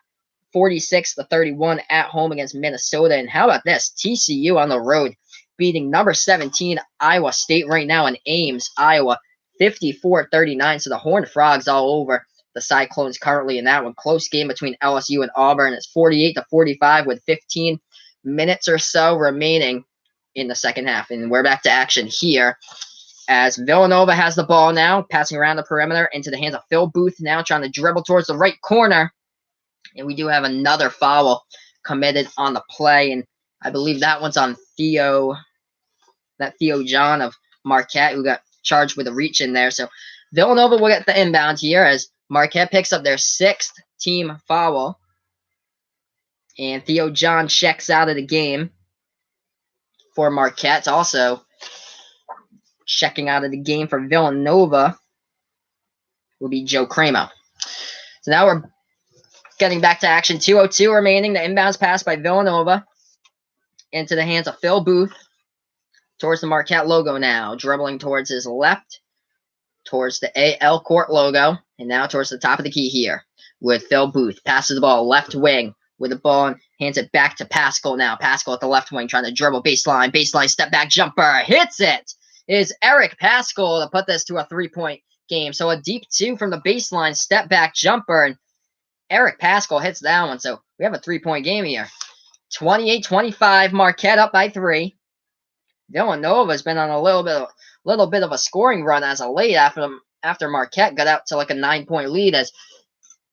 46-31 at home against Minnesota. And how about this? TCU on the road beating number 17 Iowa State right now in Ames, Iowa, 54-39. So the Horned Frogs all over the Cyclones currently in that one. Close game between LSU and Auburn. It's 48-45 with 15 minutes or so remaining in the second half. And we're back to action here as Villanova has the ball now, passing around the perimeter into the hands of Phil Booth now, trying to dribble towards the right corner. And we do have another foul committed on the play, and I believe that one's on Theo John of Marquette, who got charged with a reach in there. So Villanova will get the inbound here as Marquette picks up their 6th team foul. And Theo John checks out of the game for Marquette. Also checking out of the game for Villanova will be Joe Cramo. So now we're getting back to action. 2:02 remaining. The inbounds pass by Villanova into the hands of Phil Booth towards the Marquette logo now. Dribbling towards his left, towards the AL Court logo, and now towards the top of the key here with Phil Booth. Passes the ball left wing with the ball and hands it back to Pascal now. Pascal at the left wing trying to dribble baseline. Baseline step back jumper. Hits it. It is Eric Pascal to put this to a 3-point game. So a deep 2 from the baseline step back jumper. And Eric Pascal hits that one. So we have a 3-point game here. 28-25. Marquette up by 3. Villanova's been on a little bit of a scoring run as of late after Marquette got out to like a 9-point lead, as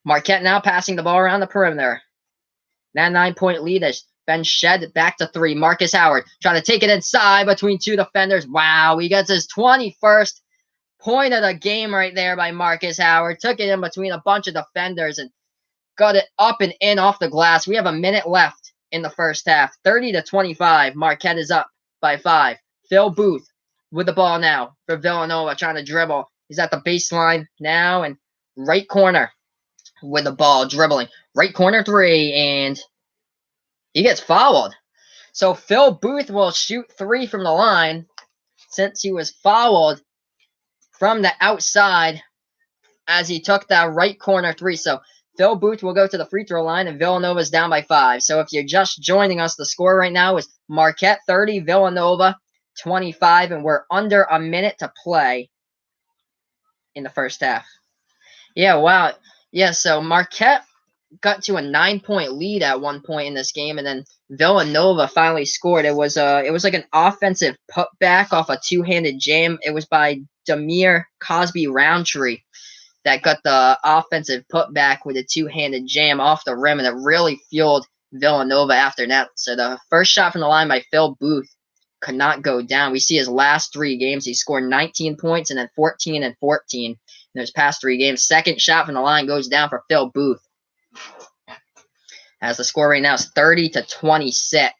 Marquette now passing the ball around the perimeter. That 9-point lead has been shed back to 3. Marcus Howard trying to take it inside between 2 defenders. Wow, he gets his 21st point of the game right there by Marcus Howard. Took it in between a bunch of defenders and got it up and in off the glass. We have a minute left in the first half. 30-25. Marquette is up by 5. Phil Booth with the ball now for Villanova, trying to dribble. He's at the baseline now and right corner with the ball, dribbling. Right corner 3, and he gets fouled. So Phil Booth will shoot 3 from the line since he was fouled from the outside as he took that right corner 3. So Phil Booth will go to the free throw line, and Villanova's down by 5. So if you're just joining us, the score right now is Marquette 30, Villanova 25, and we're under a minute to play in the first half. Yeah, wow. Yeah, so Marquette got to a 9-point lead at one point in this game, and then Villanova finally scored. It was like an offensive putback off a 2-handed jam. It was by Demir Cosby Roundtree that got the offensive putback with a 2-handed jam off the rim, and it really fueled Villanova after that. So the first shot from the line by Phil Booth could not go down. We see his last 3 games, he scored 19 points and then 14 and 14 in those past 3 games. Second shot from the line goes down for Phil Booth. As the score right now is 30-26.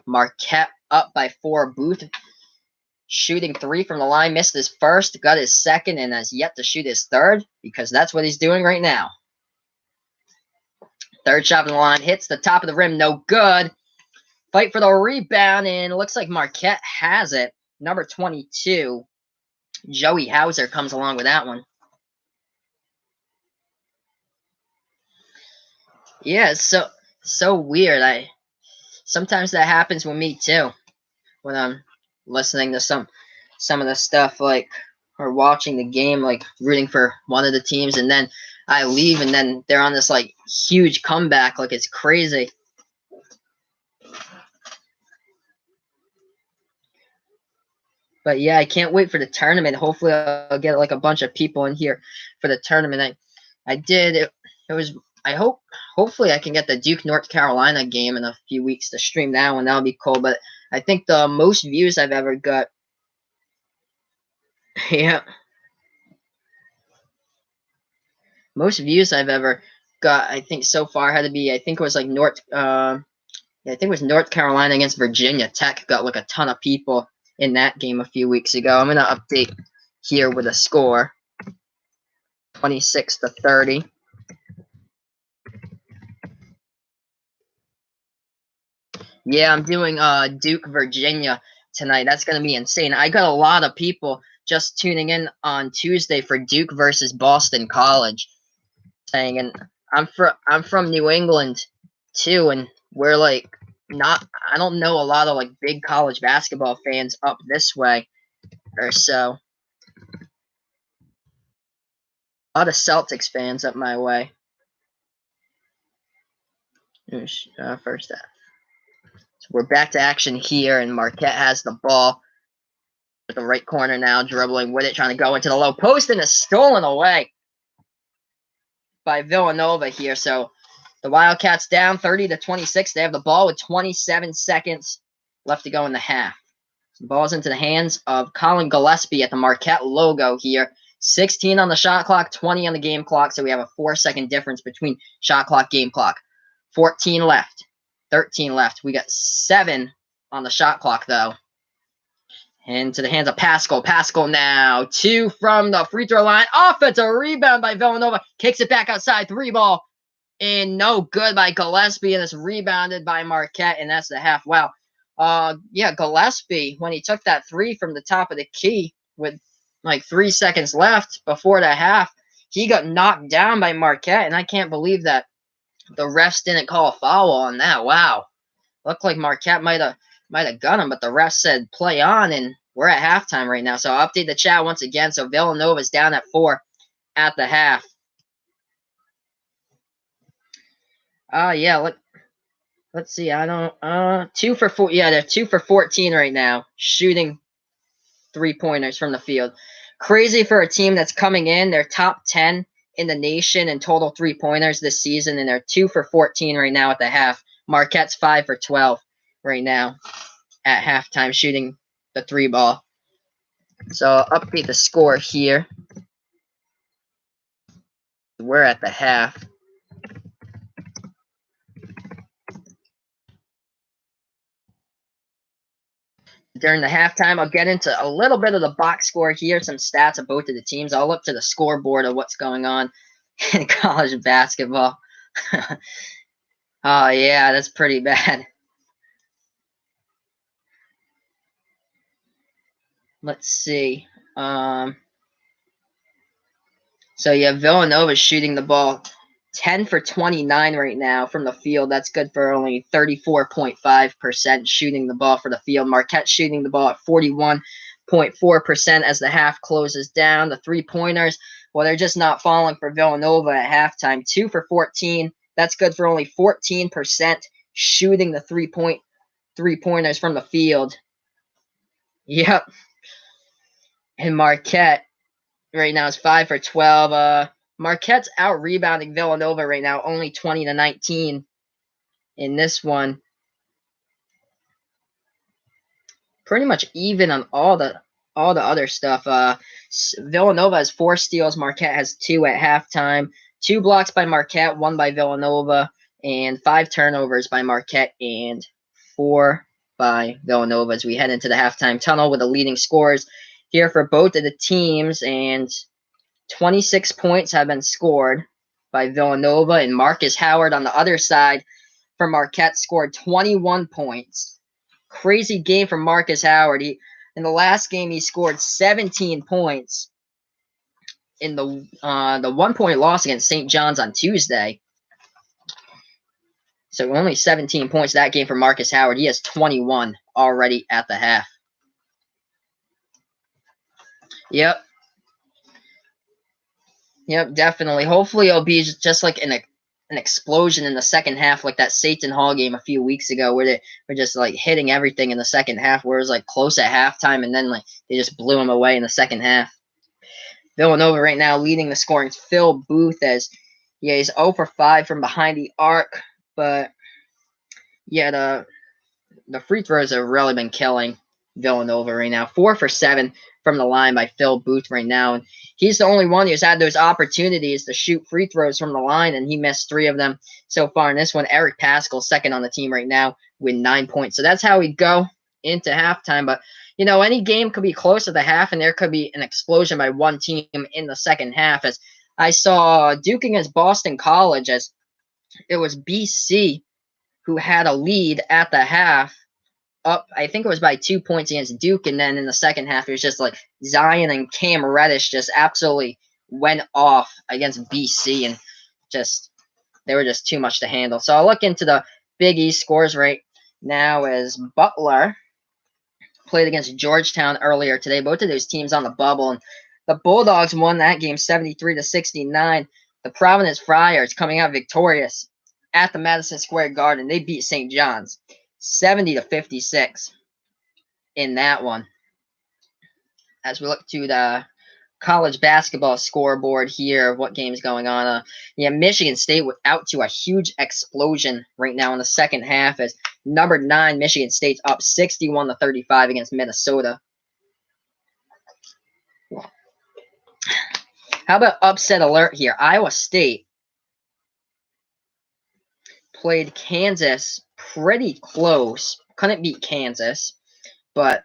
Marquette up by 4. Booth shooting 3 from the line, missed his first, got his second, and has yet to shoot his third, because that's what he's doing right now. Third shot from the line, hits the top of the rim, no good. Fight for the rebound, and it looks like Marquette has it. Number 22, Joey Hauser, comes along with that one. Yeah, it's so weird. Sometimes that happens with me too, when I'm listening to some of the stuff, like, or watching the game, like rooting for one of the teams, and then I leave, and then they're on this like huge comeback, like it's crazy. But yeah, I can't wait for the tournament. Hopefully, I'll get like a bunch of people in here for the tournament. I did. It was. I hope. Hopefully, I can get the Duke North Carolina game in a few weeks to stream that one. That'll be cool. But I think the most views I've ever got. Yeah, most views I've ever got. I think so far had to be. I think it was like North. Yeah, I think it was North Carolina against Virginia Tech. Got like a ton of people in that game a few weeks ago. I'm gonna update here with a score. 26-30. Yeah, I'm doing Duke Virginia tonight. That's gonna be insane. I got a lot of people just tuning in on Tuesday for Duke versus Boston College. Saying, and I'm from New England too, and we're like not. I don't know a lot of like big college basketball fans up this way or so. A lot of Celtics fans up my way. First half. So we're back to action here, and Marquette has the ball at the right corner now, dribbling with it, trying to go into the low post, and is stolen away by Villanova here. So the Wildcats down 30-26. They have the ball with 27 seconds left to go in the half. So the ball's into the hands of Colin Gillespie at the Marquette logo here. 16 on the shot clock, 20 on the game clock. So we have a 4-second difference between shot clock, game clock. 14 left. 13 left. We got 7 on the shot clock, though. Into the hands of Pascal. Pascal now. 2 from the free throw line. Offensive rebound by Villanova. Kicks it back outside. 3 ball. And no good by Gillespie. And it's rebounded by Marquette. And that's the half. Wow. Yeah, Gillespie, when he took that 3 from the top of the key with like 3 seconds left before the half, he got knocked down by Marquette. And I can't believe that the refs didn't call a foul on that. Wow. Looked like Marquette might have got him, but the refs said play on, and we're at halftime right now. So I'll update the chat once again. So Villanova's down at 4 at the half. Yeah, let's see. I don't 2 for 4. Yeah, they're 2 for 14 right now, shooting 3-pointers from the field. Crazy for a team that's coming in. They're top 10 in the nation in total 3-pointers this season, and they're 2 for 14 right now at the half. Marquette's 5 for 12 right now at halftime, shooting the 3 ball. So I'll update the score here. We're at the half. During the halftime, I'll get into a little bit of the box score here, some stats of both of the teams. I'll look to the scoreboard of what's going on in college basketball. Oh, yeah, that's pretty bad. Let's see. So, yeah, Villanova's shooting the ball 10 for 29 right now from the field. That's good for only 34.5% shooting the ball for the field. Marquette shooting the ball at 41.4% as the half closes down. The 3-pointers, well, they're just not falling for Villanova at halftime. 2 for 14. That's good for only 14% shooting the 3-pointers from the field. Yep. And Marquette right now is 5 for 12. Marquette's out rebounding Villanova right now, only 20-19 in this one. Pretty much even on all the other stuff. Villanova has 4 steals. Marquette has 2 at halftime. 2 blocks by Marquette, 1 by Villanova, and 5 turnovers by Marquette and 4 by Villanova as we head into the halftime tunnel with the leading scores here for both of the teams. And 26 points have been scored by Villanova, and Marcus Howard on the other side for Marquette scored 21 points. Crazy game from Marcus Howard. In the last game, he scored 17 points in the 1-point loss against St. John's on Tuesday. So only 17 points that game for Marcus Howard. He has 21 already at the half. Yep, definitely. Hopefully it'll be just like an explosion in the second half, like that Satan Hall game a few weeks ago, where they were just like hitting everything in the second half, where it was like close at halftime, and then like they just blew them away in the second half. Villanova right now leading the scoring. It's Phil Booth as he's 0 for 5 from behind the arc, but yeah, the free throws have really been killing Villanova right now. 4 for 7 from the line by Phil Booth right now. And he's the only one who's had those opportunities to shoot free throws from the line, and he missed 3 of them so far in this one. Eric Paschal, second on the team right now with 9 points. So that's how we go into halftime. But, any game could be close at the half, and there could be an explosion by one team in the second half. As I saw Duke against Boston College, as it was BC who had a lead at the half, up, I think it was by 2 points against Duke, and then in the second half, it was just like Zion and Cam Reddish just absolutely went off against BC, and they were just too much to handle. So I'll look into the Big East scores right now as Butler played against Georgetown earlier today. Both of those teams on the bubble, and the Bulldogs won that game 73-69. The Providence Friars coming out victorious at the Madison Square Garden. They beat St. John's 70-56 in that one. As we look to the college basketball scoreboard here of what game's going on. Michigan State out to a huge explosion right now in the second half as number 9 Michigan State's up 61-35 against Minnesota. How about upset alert here? Iowa State played Kansas pretty close. Couldn't beat Kansas, but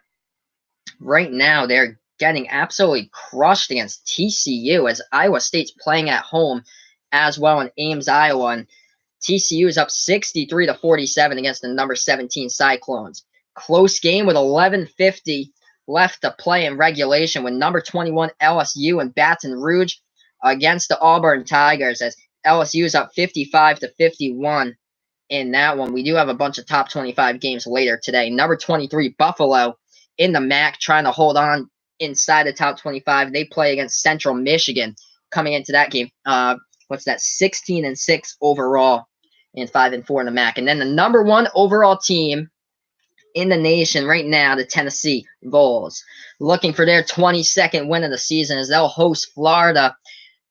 right now they're getting absolutely crushed against TCU as Iowa State's playing at home as well in Ames, Iowa. And TCU is up 63-47 against the number 17 Cyclones. Close game with 11:50 left to play in regulation with number 21 LSU and Baton Rouge against the Auburn Tigers as LSU is up 55-51 in that one. We do have a bunch of top 25 games later today. Number 23 Buffalo in the MAC trying to hold on inside the top 25. They play against Central Michigan coming into that game. 16-6 overall and 5-4 in the MAC. And then the number 1 overall team in the nation right now, the Tennessee Vols, looking for their 22nd win of the season as they'll host Florida,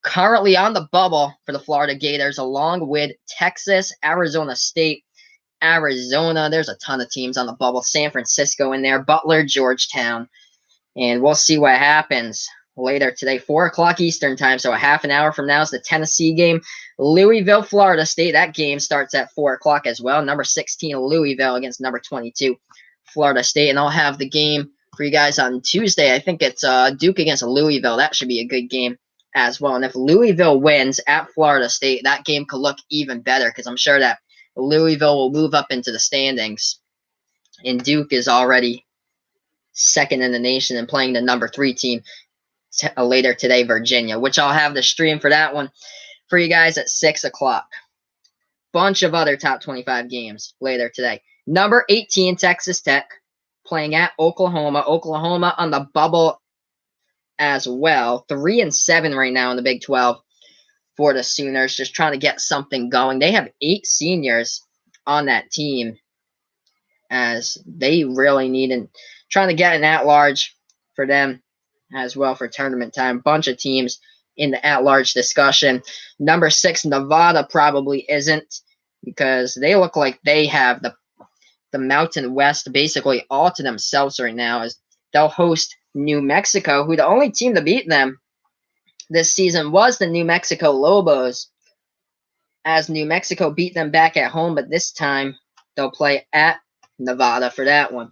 currently on the bubble for the Florida Gators, along with Texas, Arizona State, Arizona. There's a ton of teams on the bubble. San Francisco in there, Butler, Georgetown. And we'll see what happens later today, 4 o'clock Eastern time. So a half an hour from now is the Tennessee game. Louisville, Florida State. That game starts at 4 o'clock as well. Number 16, Louisville against number 22, Florida State. And I'll have the game for you guys on Tuesday. I think it's Duke against Louisville. That should be a good game as well. And if Louisville wins at Florida State, that game could look even better because I'm sure that Louisville will move up into the standings. And Duke is already second in the nation and playing the number 3 team later today, Virginia, which I'll have the stream for that one for you guys at 6 o'clock. Bunch of other top 25 games later today. Number 18, Texas Tech, playing at Oklahoma. Oklahoma on the bubble as well. 3-7 right now in the Big 12 for the Sooners, just trying to get something going. They have 8 seniors on that team as they really need and trying to get an at-large for them as well for tournament time. Bunch of teams in the at-large discussion. Number 6, Nevada probably isn't because they look like they have the Mountain West basically all to themselves right now as they'll host New Mexico, who the only team to beat them this season was the New Mexico Lobos, as New Mexico beat them back at home, but this time they'll play at Nevada for that one.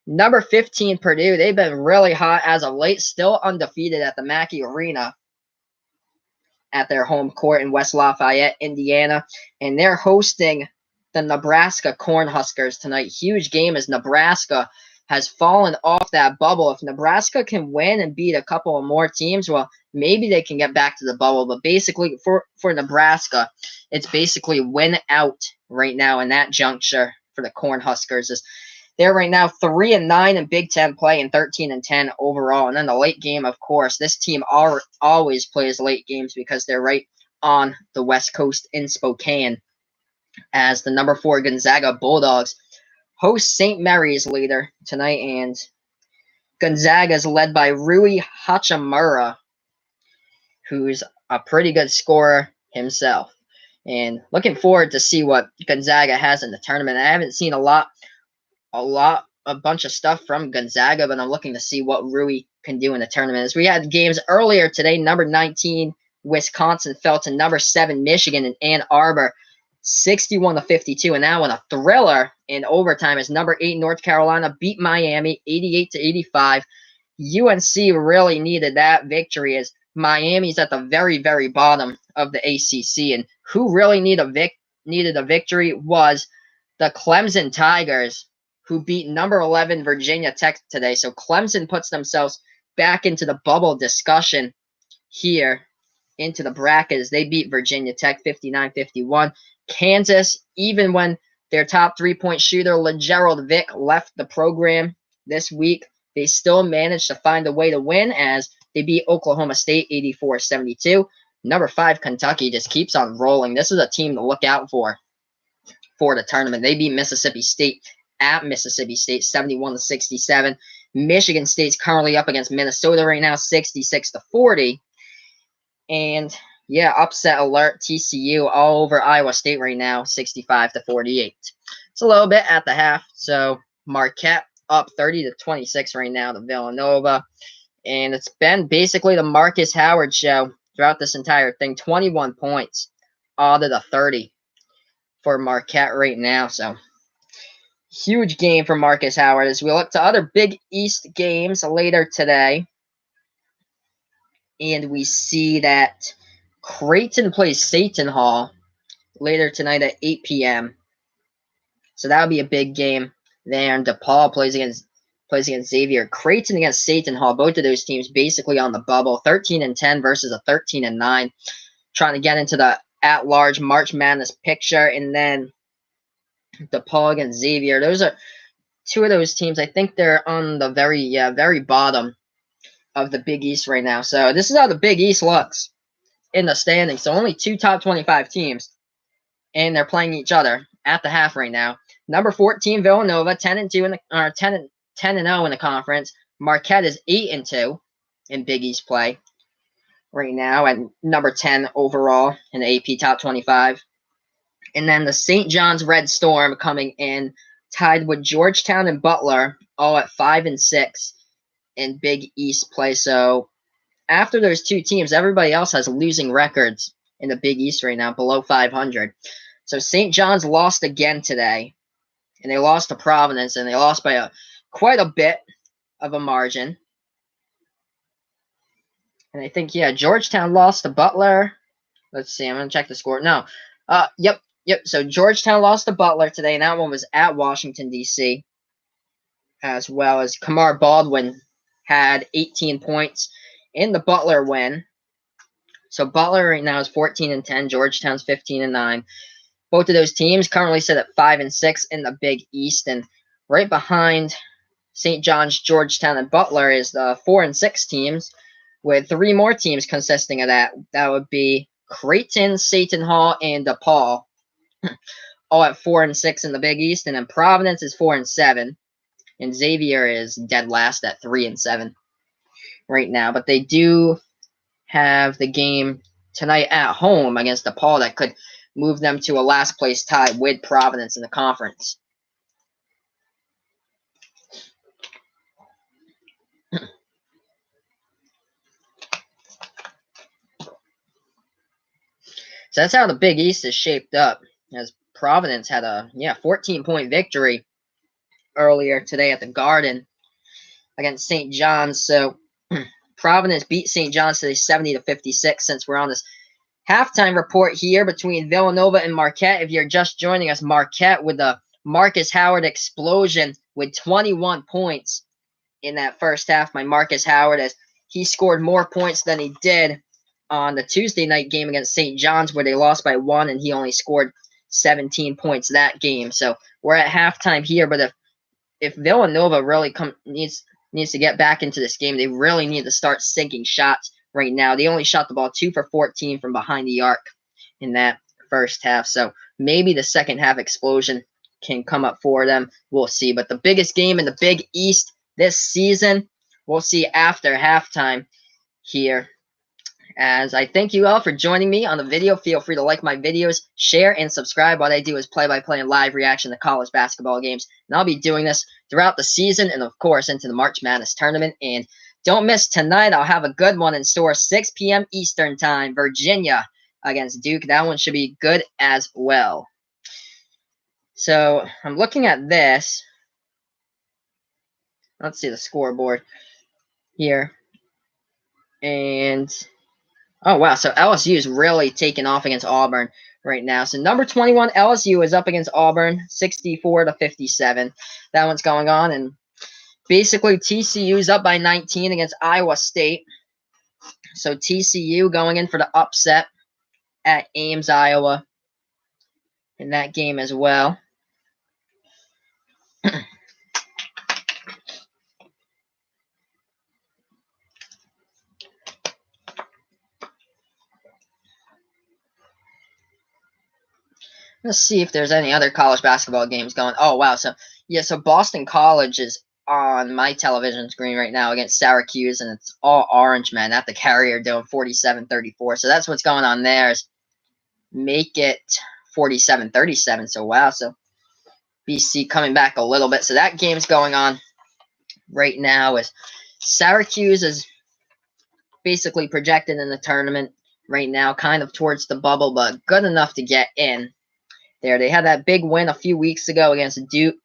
Number 15, Purdue. They've been really hot as of late, still undefeated at the Mackey Arena at their home court in West Lafayette, Indiana, and they're hosting the Nebraska Cornhuskers tonight. Huge game as Nebraska has fallen off that bubble. If Nebraska can win and beat a couple of more teams, well, maybe they can get back to the bubble. But basically, for Nebraska, it's basically win out right now in that juncture for the Cornhuskers. They're right now 3-9 in Big Ten play and 13-10 overall. And then the late game, of course, this team always plays late games because they're right on the West Coast in Spokane, as the number 4 Gonzaga Bulldogs host St. Mary's later tonight, and Gonzaga is led by Rui Hachimura, who's a pretty good scorer himself. And looking forward to see what Gonzaga has in the tournament. I haven't seen a bunch of stuff from Gonzaga, but I'm looking to see what Rui can do in the tournament. As we had games earlier today, number 19 Wisconsin fell to number 7 Michigan in Ann Arbor, 61-52, and now in a thriller in overtime as number 8 North Carolina beat Miami 88-85. UNC really needed that victory, as Miami's at the very, very bottom of the ACC, and who really needed a victory was the Clemson Tigers, who beat number 11 Virginia Tech today. So Clemson puts themselves back into the bubble discussion here into the brackets. They beat Virginia Tech 59-51. Kansas, even when their top 3-point shooter, LeGerald Vick, left the program this week, they still managed to find a way to win as they beat Oklahoma State 84-72. Number 5 Kentucky just keeps on rolling. This is a team to look out for the tournament. They beat Mississippi State at Mississippi State 71-67. Michigan State's currently up against Minnesota right now 66-40. And yeah, upset alert, TCU all over Iowa State right now 65-48. It's a little bit at the half. So Marquette up 30-26 right now to Villanova. And it's been basically the Marcus Howard show throughout this entire thing. 21 points out of the 30 for Marquette right now. So huge game for Marcus Howard as we look to other Big East games later today. And we see that Creighton plays Seton Hall later tonight at 8 p.m. So that'll be a big game there. And DePaul plays against Xavier. Creighton against Seton Hall. Both of those teams basically on the bubble. 13-10 versus a 13-9. Trying to get into the at-large March Madness picture. And then DePaul against Xavier. Those are two of those teams. I think they're on the very bottom of the Big East right now. So this is how the Big East looks in the standings. So only 2 top 25 teams, and they're playing each other at the half right now. Number 14 Villanova 10-2 10-0 in the conference. Marquette is 8-2 in Big East play right now, and number 10 overall in the AP top 25. And then the St. John's Red Storm coming in tied with Georgetown and Butler, all at 5-6 in Big East play. So after those two teams, everybody else has losing records in the Big East right now, below 500. So St. John's lost again today, and they lost to Providence, and they lost by quite a bit of a margin. And I think, Georgetown lost to Butler. Let's see, I'm going to check the score. No. Yep. So Georgetown lost to Butler today, and that one was at Washington, D.C., as well as Kamar Baldwin had 18 points in the Butler win. So Butler right now is 14-10. Georgetown's 15-9. Both of those teams currently sit at 5-6 in the Big East, and right behind St. John's, Georgetown, and Butler is the 4-6 teams, with 3 more teams consisting of that. That would be Creighton, Seton Hall, and DePaul, all at 4-6 in the Big East, and then Providence is 4-7. And Xavier is dead last at 3-7 right now. But they do have the game tonight at home against DePaul that could move them to a last place tie with Providence in the conference. So that's how the Big East is shaped up, as Providence had a 14-point victory earlier today at the Garden against St. John's. So Providence beat St. John's today 70-56. Since we're on this halftime report here between Villanova and Marquette, if you're just joining us, Marquette with the Marcus Howard explosion with 21 points in that first half. My Marcus Howard, as he scored more points than he did on the Tuesday night game against St. John's, where they lost by 1, and he only scored 17 points that game. So we're at halftime here, but if Villanova really needs to get back into this game, they really need to start sinking shots right now. They only shot the ball 2 for 14 from behind the arc in that first half. So maybe the second half explosion can come up for them. We'll see. But the biggest game in the Big East this season, we'll see after halftime here. As I thank you all for joining me on the video. Feel free to like my videos, share, and subscribe. What I do is play-by-play and live reaction to college basketball games. And I'll be doing this throughout the season and, of course, into the March Madness tournament. And don't miss tonight. I'll have a good one in store, 6 p.m. Eastern Time, Virginia against Duke. That one should be good as well. So I'm looking at this. Let's see the scoreboard here. And oh, wow. So LSU is really taking off against Auburn right now. So number 21, LSU is up against Auburn, 64-57. That one's going on. And basically, TCU is up by 19 against Iowa State. So TCU going in for the upset at Ames, Iowa in that game as well. Let's see if there's any other college basketball games going. Oh, wow. So, yeah, so Boston College is on my television screen right now against Syracuse, and it's all orange men at the Carrier doing 47-34. So that's what's going on there is make it 47-37. So, wow. So BC coming back a little bit. So that game's going on right now. Is Syracuse is basically projected in the tournament right now, kind of towards the bubble, but good enough to get in. There, they had that big win a few weeks ago against Duke.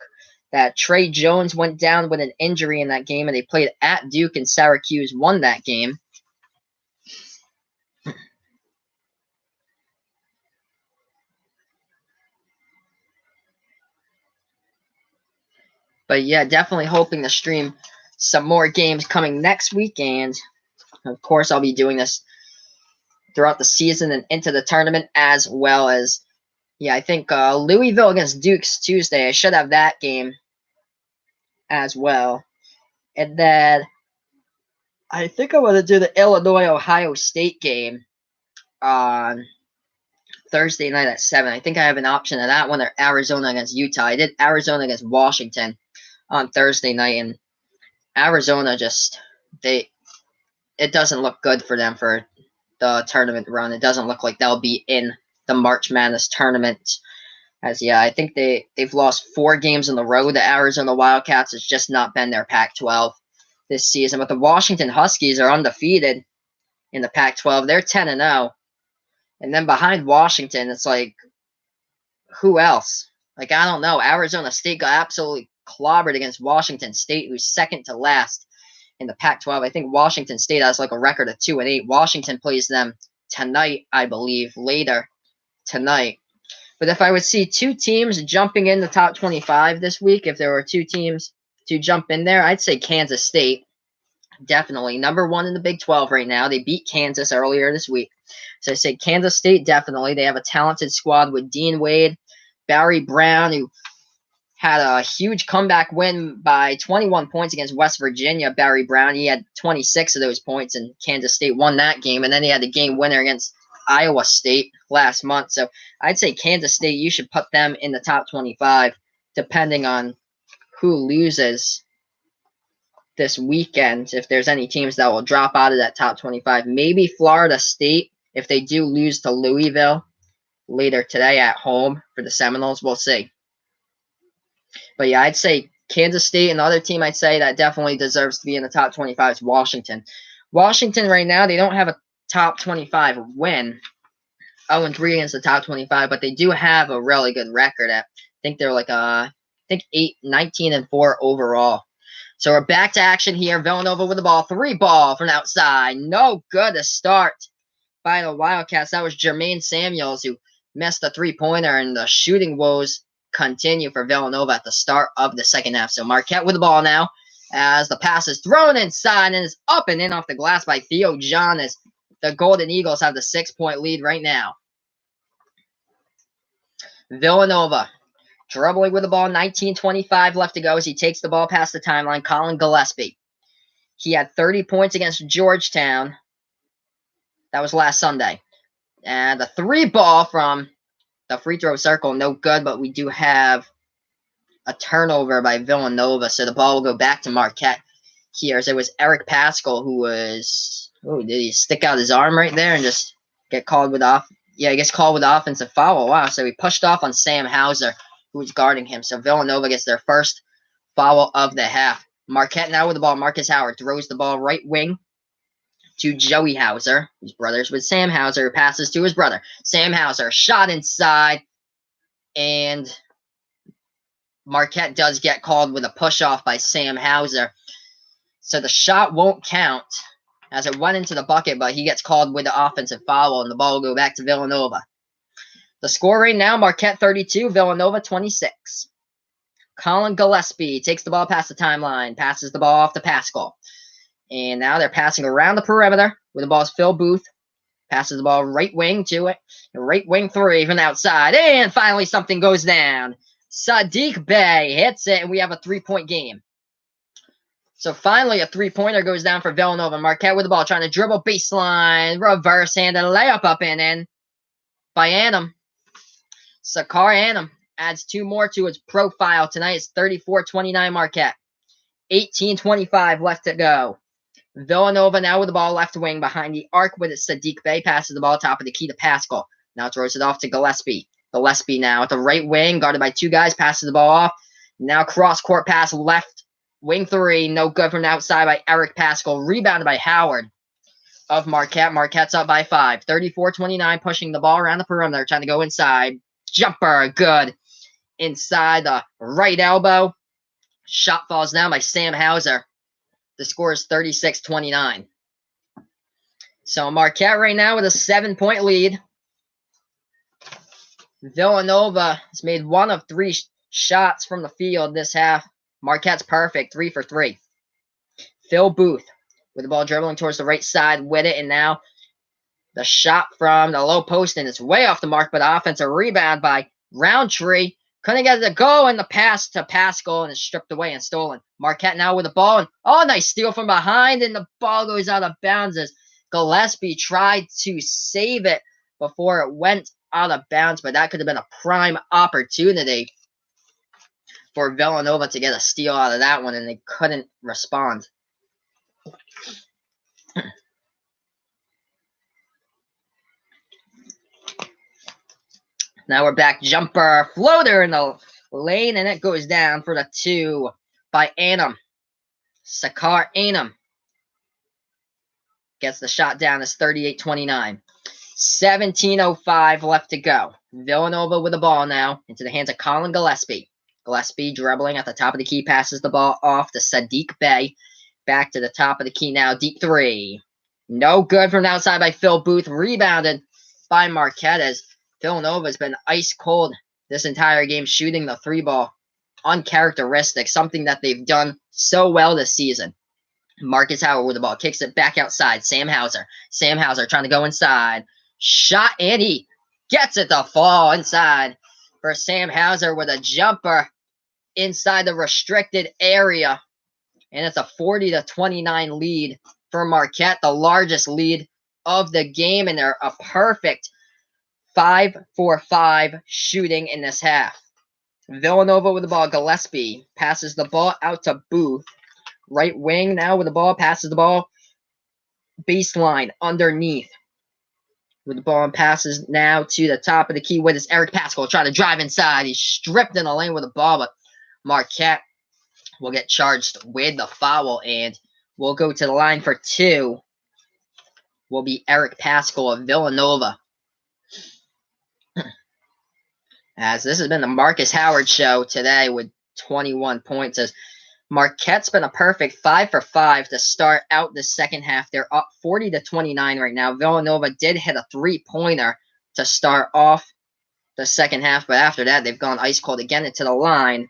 That Trey Jones went down with an injury in that game, and they played at Duke, and Syracuse won that game. But yeah, definitely hoping to stream some more games coming next week, and of course, I'll be doing this throughout the season and into the tournament, as well as, yeah, I think Louisville against Duke's Tuesday. I should have that game as well. And then I think I'm going to do the Illinois-Ohio State game on Thursday night at 7. I think I have an option of that one, or Arizona against Utah. I did Arizona against Washington on Thursday night, and Arizona just, it doesn't look good for them for the tournament run. It doesn't look like they'll be in the March Madness tournament. As, yeah, I think they've lost 4 games in a row. The Arizona Wildcats has just not been their Pac-12 this season. But the Washington Huskies are undefeated in the Pac-12. They're 10-0. And then behind Washington, it's like, who else? Like, I don't know. Arizona State got absolutely clobbered against Washington State, who's second to last in the Pac-12. I think Washington State has like a record of 2-8. Washington plays them tonight, I believe, later tonight. But if I would see 2 teams jumping in the top 25 this week, if there were 2 teams to jump in there, I'd say Kansas State. Definitely. Number 1 in the Big 12 right now. They beat Kansas earlier this week. So I say Kansas State, definitely. They have a talented squad with Dean Wade, Barry Brown, who had a huge comeback win by 21 points against West Virginia. Barry Brown, he had 26 of those points, and Kansas State won that game. And then he had the game winner against Iowa State last month. So I'd say Kansas State, you should put them in the top 25, depending on who loses this weekend. If there's any teams that will drop out of that top 25, maybe Florida State, if they do lose to Louisville later today at home for the Seminoles, we'll see. But yeah, I'd say Kansas State, another team I'd say that definitely deserves to be in the top 25 is Washington. Washington right now, they don't have a top 25 win. 0-3 against the top 25, but they do have a really good record. I think they're like 19-4 overall. So we're back to action here. Villanova with the ball. 3 ball from outside. No good to start by the Wildcats. That was Jermaine Samuels who missed the 3-pointer, and the shooting woes continue for Villanova at the start of the second half. So Marquette with the ball now as the pass is thrown inside and is up and in off the glass by Theo John, as the Golden Eagles have the 6-point lead right now. Villanova dribbling with the ball, 19:25 left to go as he takes the ball past the timeline. Colin Gillespie. He had 30 points against Georgetown. That was last Sunday. And the 3 ball from the free throw circle, no good, but we do have a turnover by Villanova, so the ball will go back to Marquette here. So it was Eric Pascal who was, oh, did he stick out his arm right there and just get called with off? Yeah, he gets called with offensive foul. Wow, so he pushed off on Sam Hauser, who was guarding him. So Villanova gets their first foul of the half. Marquette now with the ball. Marcus Howard throws the ball right wing to Joey Hauser, who's brothers with Sam Hauser, who passes to his brother. Sam Hauser, shot inside, and Marquette does get called with a push-off by Sam Hauser. So the shot won't count as it went into the bucket, but he gets called with the offensive foul, and the ball will go back to Villanova. The score right now, Marquette 32, Villanova 26. Colin Gillespie takes the ball past the timeline, passes the ball off to Pascal. And now they're passing around the perimeter with the ball's Phil Booth. Passes the ball right wing to it. Right wing 3 from outside. And finally something goes down. Sadiq Bey hits it, and we have a 3-point game. So finally a 3-pointer goes down for Villanova. Marquette with the ball, trying to dribble baseline, reverse hand, and layup up and in by Annam. Sakar Annam adds 2 more to his profile tonight. It's 34-29 Marquette. 18:25 left to go. Villanova now with the ball left wing behind the arc with it. Sadiq Bey passes the ball top of the key to Pascal. Now throws it off to Gillespie. Gillespie now at the right wing, guarded by 2 guys, passes the ball off. Now cross-court pass left wing 3. No good from the outside by Eric Pascal. Rebounded by Howard of Marquette. Marquette's up by 5. 34-29, pushing the ball around the perimeter, trying to go inside. Jumper, good. Inside the right elbow. Shot falls down by Sam Hauser. The score is 36-29. So Marquette right now with a 7-point lead. Villanova has made 1 of 3 shots from the field this half. Marquette's perfect, 3 for 3. Phil Booth with the ball dribbling towards the right side with it, and now the shot from the low post, and it's way off the mark, but offensive rebound by Roundtree. Couldn't get it to go, and the pass to Pascal, and it's stripped away and stolen. Marquette now with the ball, and nice steal from behind, and the ball goes out of bounds as Gillespie tried to save it before it went out of bounds, but that could have been a prime opportunity for Villanova to get a steal out of that one, and they couldn't respond. Now we're back. Jumper, floater in the lane, and it goes down for the 2 by Annam. Sakar Annam gets the shot down. It's 38-29. 17:05 left to go. Villanova with the ball now into the hands of Colin Gillespie. Gillespie dribbling at the top of the key, passes the ball off to Sadiq Bey. Back to the top of the key now. Deep 3. No good from the outside by Phil Booth. Rebounded by Marquette as Villanova has been ice cold this entire game, shooting the 3-ball. Uncharacteristic, something that they've done so well this season. Marcus Howard with the ball, kicks it back outside. Sam Hauser. Sam Hauser trying to go inside. Shot, and he gets it to fall inside for Sam Hauser with a jumper inside the restricted area. And it's a 40-29 lead for Marquette, the largest lead of the game, and they're a perfect 5 for 5 shooting in this half. Villanova with the ball. Gillespie passes the ball out to Booth. Right wing now with the ball. Passes the ball baseline underneath. With the ball and passes now to the top of the key with his Eric Pascal trying to drive inside. He's stripped in the lane with the ball, but Marquette will get charged with the foul, and we'll go to the line for 2. Will be Eric Pascal of Villanova. As this has been the Marcus Howard show today with 21 points. As Marquette's been a perfect 5 for 5 to start out the second half. They're up 40-29 right now. Villanova did hit a 3-pointer to start off the second half, but after that, they've gone ice cold again. Into the line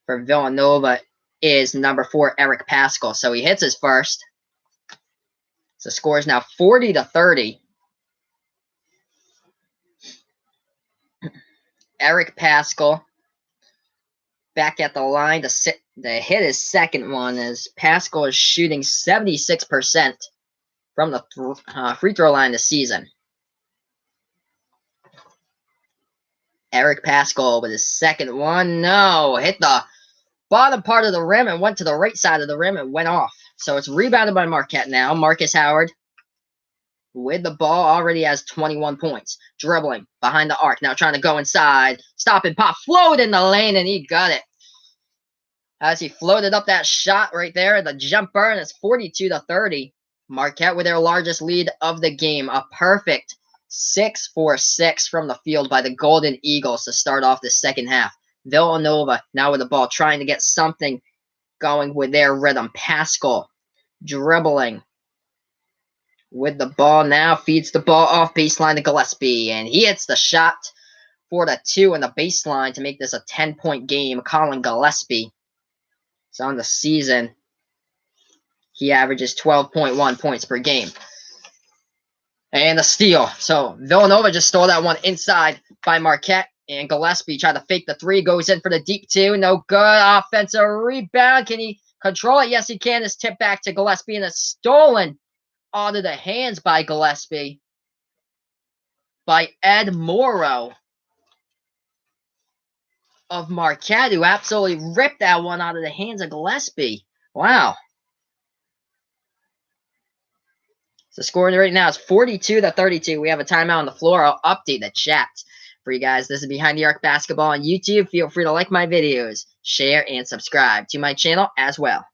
for Villanova is number 4, Eric Pascal. So he hits his first. So the score is now 40-30. Eric Pascal back at the line to hit his second one, as Pascal is shooting 76% from the free throw line this season. Eric Pascal with his second one. No, hit the bottom part of the rim and went to the right side of the rim and went off. So it's rebounded by Marquette now. Marcus Howard with the ball already has 21 points. Dribbling behind the arc. Now trying to go inside. Stop and pop. Float in the lane and he got it. As he floated up that shot right there, the jumper, and it's 42-30. Marquette with their largest lead of the game. A perfect 6 for 6 from the field by the Golden Eagles to start off the second half. Villanova now with the ball, trying to get something going with their rhythm. Pascal dribbling with the ball now, feeds the ball off baseline to Gillespie, and he hits the shot for the 2 in the baseline to make this a 10-point game. Colin Gillespie is on the season. He averages 12.1 points per game. And a steal. So Villanova just stole that one inside by Marquette. And Gillespie tried to fake the 3. Goes in for the deep 2. No good. Offensive rebound. Can he control it? Yes, he can. It's tipped back to Gillespie. And it's stolen out of the hands by Gillespie. By Ed Morrow of Marquette, who absolutely ripped that one out of the hands of Gillespie. Wow. So scoring right now is 42-32. We have a timeout on the floor. I'll update the chat for you guys. This is Behind the Arc Basketball on YouTube. Feel free to like my videos, share, and subscribe to my channel as well.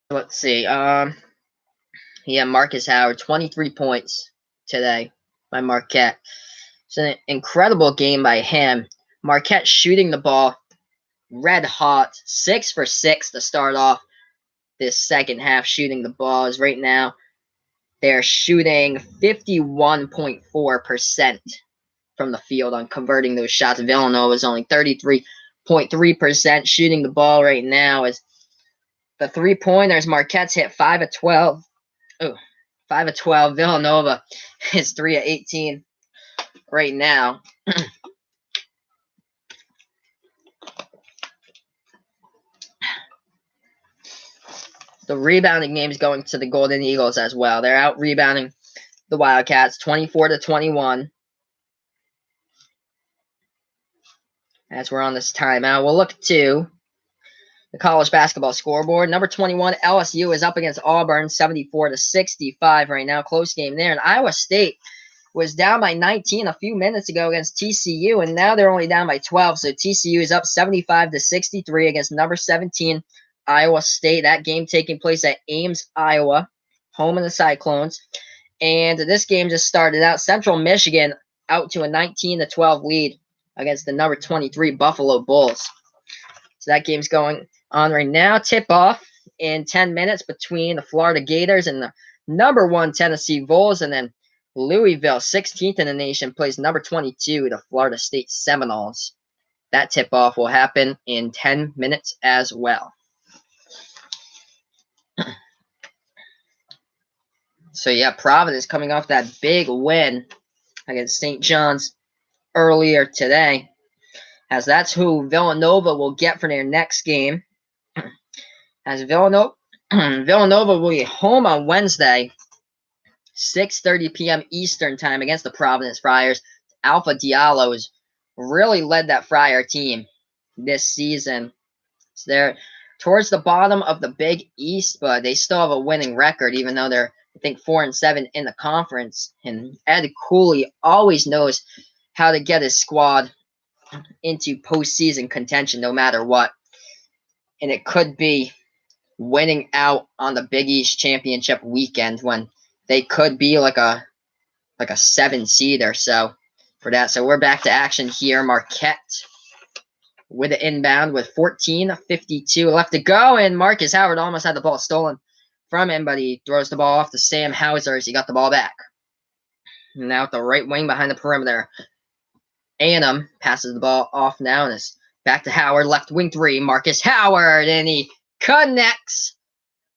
Let's see. Yeah, Marcus Howard, 23 points today by Marquette. It's an incredible game by him. Marquette shooting the ball red hot, 6 for 6 to start off this second half. Shooting the ball is right now they're shooting 51.4% from the field on converting those shots. Villanova is only 33.3% shooting the ball right now. As the 3-pointers, Marquette's hit 5 of 12. Oh, 5 of 12. Villanova is 3 of 18 right now. The rebounding game is going to the Golden Eagles as well. They're out rebounding the Wildcats 24-21. As we're on this timeout, we'll look to the college basketball scoreboard. Number 21, LSU is up against Auburn 74-65 right now. Close game there. And Iowa State was down by 19 a few minutes ago against TCU, and now they're only down by 12. So TCU is up 75-63 against number 17, Iowa State. That game taking place at Ames, Iowa, home of the Cyclones. And this game just started out. Central Michigan out to a 19-12 lead against the number 23 Buffalo Bulls. So that game's going on right now. Tip-off in 10 minutes between the Florida Gators and the number 1 Tennessee Vols. And then Louisville, 16th in the nation, plays number 22, the Florida State Seminoles. That tip-off will happen in 10 minutes as well. So, yeah, Providence coming off that big win against St. John's earlier today, as that's who Villanova will get for their next game. As Villanova will be home on Wednesday, 6:30 p.m. Eastern time against the Providence Friars. Alpha Diallo has really led that Friar team this season. So they're towards the bottom of the Big East, but they still have a winning record, even though they're, I think, 4-7 in the conference. And Ed Cooley always knows how to get his squad into postseason contention no matter what. And it could be winning out on the Big East championship weekend when they could be like a 7 seed or so for that. So we're back to action here. Marquette with the inbound with 14:52 left to go, and Marcus Howard almost had the ball stolen from him, but he throws the ball off to Sam Hauser as he got the ball back. And now at the right wing behind the perimeter, A&M passes the ball off now, and it's back to Howard, left wing 3, Marcus Howard, and he connects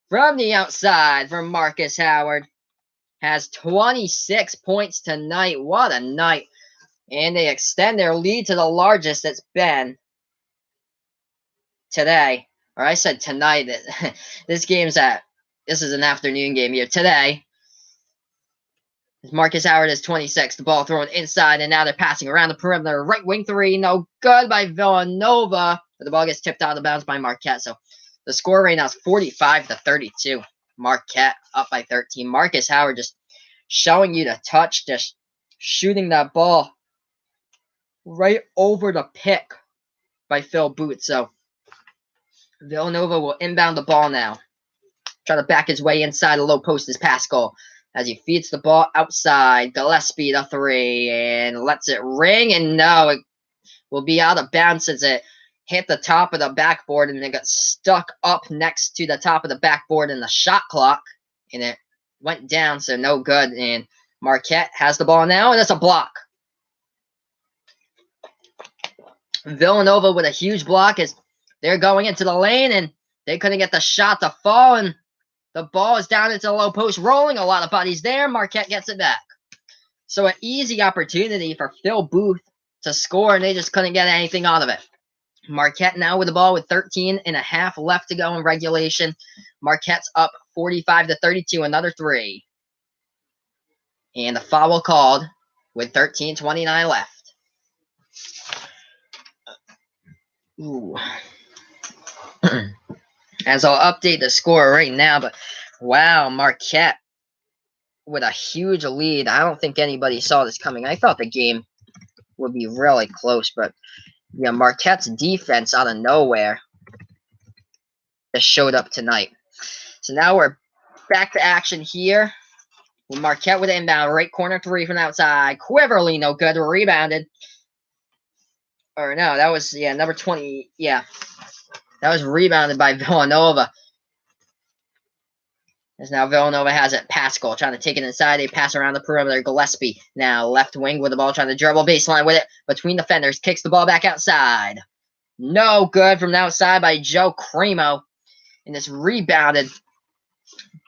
from the outside for Marcus Howard. Has 26 points tonight. What a night. And they extend their lead to the largest it's been today. Or I said tonight. This is an afternoon game here. Today, Marcus Howard is 26. The ball thrown inside, and now they're passing around the perimeter. Right wing 3, no good by Villanova. But the ball gets tipped out of bounds by Marquette. So the score right now is 45-32. Marquette up by 13. Marcus Howard just showing you the touch, just shooting that ball right over the pick by Phil Booth. So Villanova will inbound the ball now. Try to back his way inside the low post is Pascal as he feeds the ball outside. Gillespie the 3 and lets it ring, and no, it will be out of bounds since it hit the top of the backboard and then got stuck up next to the top of the backboard in the shot clock, and it went down, so no good. And Marquette has the ball now, and it's a block. Villanova with a huge block as they're going into the lane, and they couldn't get the shot to fall, and the ball is down into the low post, rolling a lot of bodies there. Marquette gets it back. So an easy opportunity for Phil Booth to score, and they just couldn't get anything out of it. Marquette now with the ball with 13 and a half left to go in regulation. Marquette's up 45-32, another 3. And the foul called with 13:29 left. Ooh. As I'll update the score right now, but wow, Marquette with a huge lead. I don't think anybody saw this coming. I thought the game would be really close, but yeah, Marquette's defense out of nowhere just showed up tonight. So now we're back to action here. With Marquette with inbound, right corner 3 from outside. Quiverly, no good, rebounded. Or no, that was, number 20, that was rebounded by Villanova. As now Villanova has it. Pascal trying to take it inside. They pass around the perimeter. Gillespie now left wing with the ball, trying to dribble baseline with it. Between the fenders. Kicks the ball back outside. No good from the outside by Joe Cremo. And it's rebounded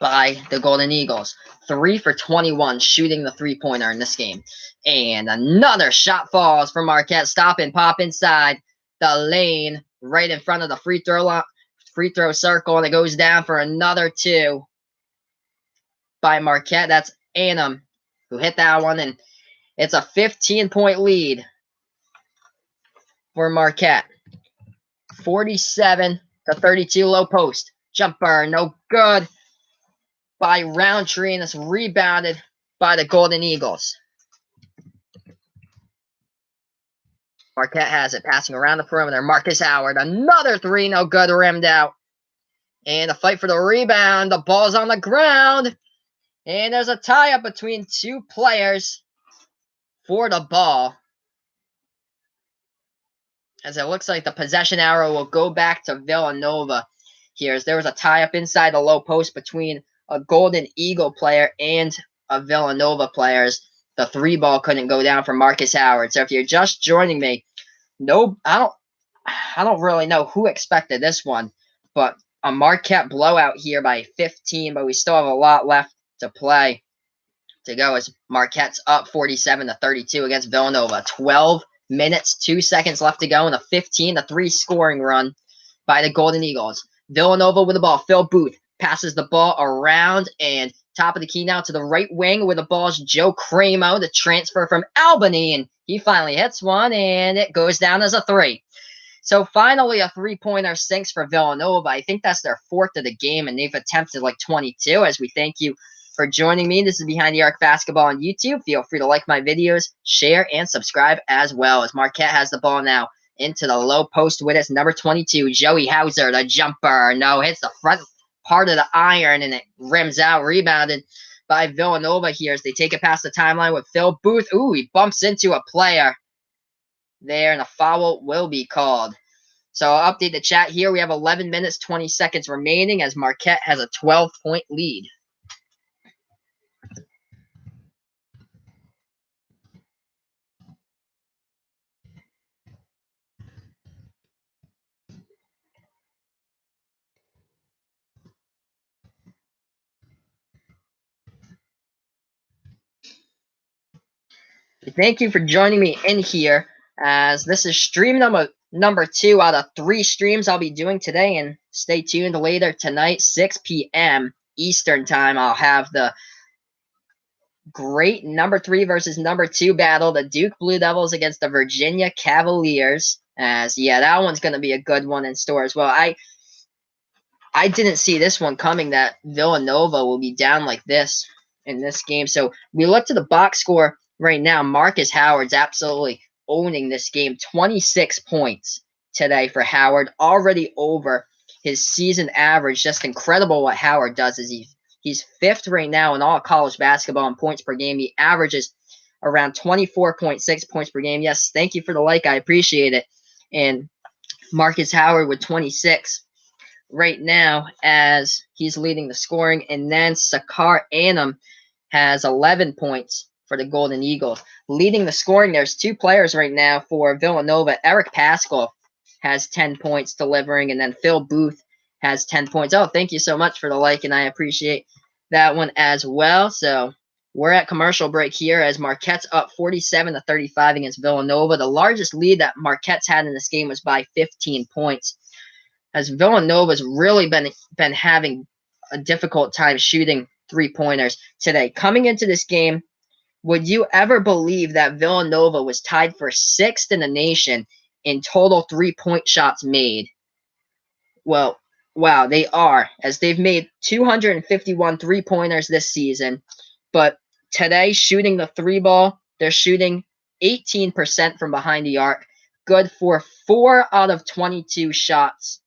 by the Golden Eagles. 3 for 21 shooting the three-pointer in this game. And another shot falls for Marquette. Stop and pop inside the lane right in front of the free throw circle. And it goes down for another 2 by Marquette. That's A&M who hit that one, and it's a 15-point lead for Marquette. 47-32 low post. Jumper, no good by Roundtree, and it's rebounded by the Golden Eagles. Marquette has it, passing around the perimeter. Marcus Howard, another 3, no good, rimmed out. And a fight for the rebound. The ball's on the ground. And there's a tie-up between 2 players for the ball. As it looks like the possession arrow will go back to Villanova here. As there was a tie-up inside the low post between a Golden Eagle player and a Villanova player. As the 3 ball couldn't go down for Marcus Howard. So if you're just joining me, I don't really know who expected this one, but a Marquette blowout here by 15, but we still have a lot left to play to go as Marquette's up 47-32 against Villanova. 12 minutes, 2 seconds left to go in a 15-3 scoring run by the Golden Eagles. Villanova with the ball. Phil Booth passes the ball around, and top of the key now to the right wing with the ball is Joe Cremo, the transfer from Albany, and he finally hits one, and it goes down as a 3. So finally a 3-pointer sinks for Villanova. I think that's their 4th of the game, and they've attempted like 22. As we thank you for joining me. This is Behind the Arc Basketball on YouTube. Feel free to like my videos, share, and subscribe as well. As Marquette has the ball now into the low post with its number 22, Joey Hauser, the jumper. No, hits the front part of the iron, and it rims out. Rebounded by Villanova here as they take it past the timeline with Phil Booth. Ooh, he bumps into a player there, and a foul will be called. So I'll update the chat here. We have 11 minutes, 20 seconds remaining as Marquette has a 12-point lead. Thank you for joining me in here, as this is stream number 2 out of 3 streams I'll be doing today. And stay tuned later tonight, 6 p.m. Eastern time. I'll have the great number 3 versus number 2 battle, the Duke Blue Devils against the Virginia Cavaliers. As yeah, that one's going to be a good one in store as well. I didn't see this one coming, that Villanova will be down like this in this game. So we look to the box score right now. Marcus Howard's absolutely owning this game. 26 points today for Howard, already over his season average. Just incredible what Howard does. Is he's 5th right now in all college basketball in points per game. He averages around 24.6 points per game. Yes, thank you for the like. I appreciate it. And Marcus Howard with 26 right now, as he's leading the scoring. And then Sakar Anum has 11 points for the Golden Eagles. Leading the scoring, there's 2 players right now for Villanova. Eric Paschal has 10 points delivering, and then Phil Booth has 10 points. Oh, thank you so much for the like, and I appreciate that one as well. So we're at commercial break here, as Marquette's up 47-35 against Villanova. The largest lead that Marquette's had in this game was by 15 points. As Villanova's really been having a difficult time shooting 3-pointers today. Coming into this game, would you ever believe that Villanova was tied for 6th in the nation in total 3-point shots made? Well, wow, they are, as they've made 251 3-pointers this season. But today, shooting the 3 ball, they're shooting 18% from behind the arc. Good for 4 out of 22 shots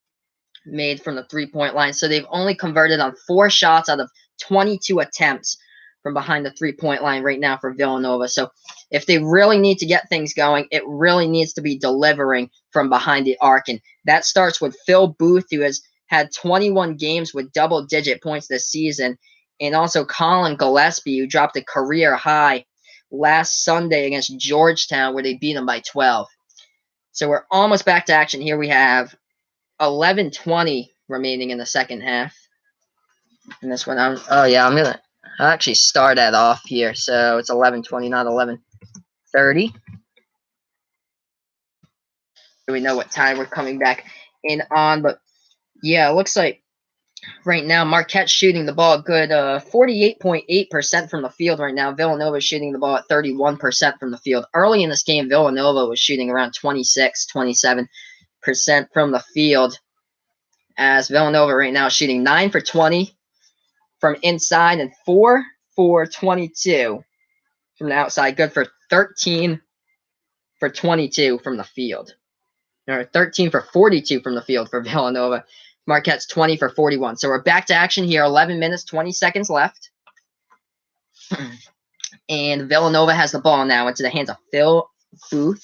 made from the 3-point line. So they've only converted on 4 shots out of 22 attempts from behind the 3-point line right now for Villanova. So if they really need to get things going, it really needs to be delivering from behind the arc. And that starts with Phil Booth, who has had 21 games with double-digit points this season, and also Colin Gillespie, who dropped a career high last Sunday against Georgetown, where they beat them by 12. So we're almost back to action here. We have 11:20 remaining in the second half. And this one, I'm gonna actually start that off here. So it's 11:20, not 11:30. We know what time we're coming back in on, but yeah, it looks like right now Marquette shooting the ball good, 48.8% from the field right now. Villanova is shooting the ball at 31% from the field. Early in this game, Villanova was shooting around 26, 27% from the field, as Villanova right now is shooting 9 for 20 from inside and 4 for 22 from the outside. Good for 13 for 22 from the field. Or 13 for 42 from the field for Villanova. Marquette's 20 for 41. So we're back to action here. 11 minutes, 20 seconds left. And Villanova has the ball now into the hands of Phil Booth.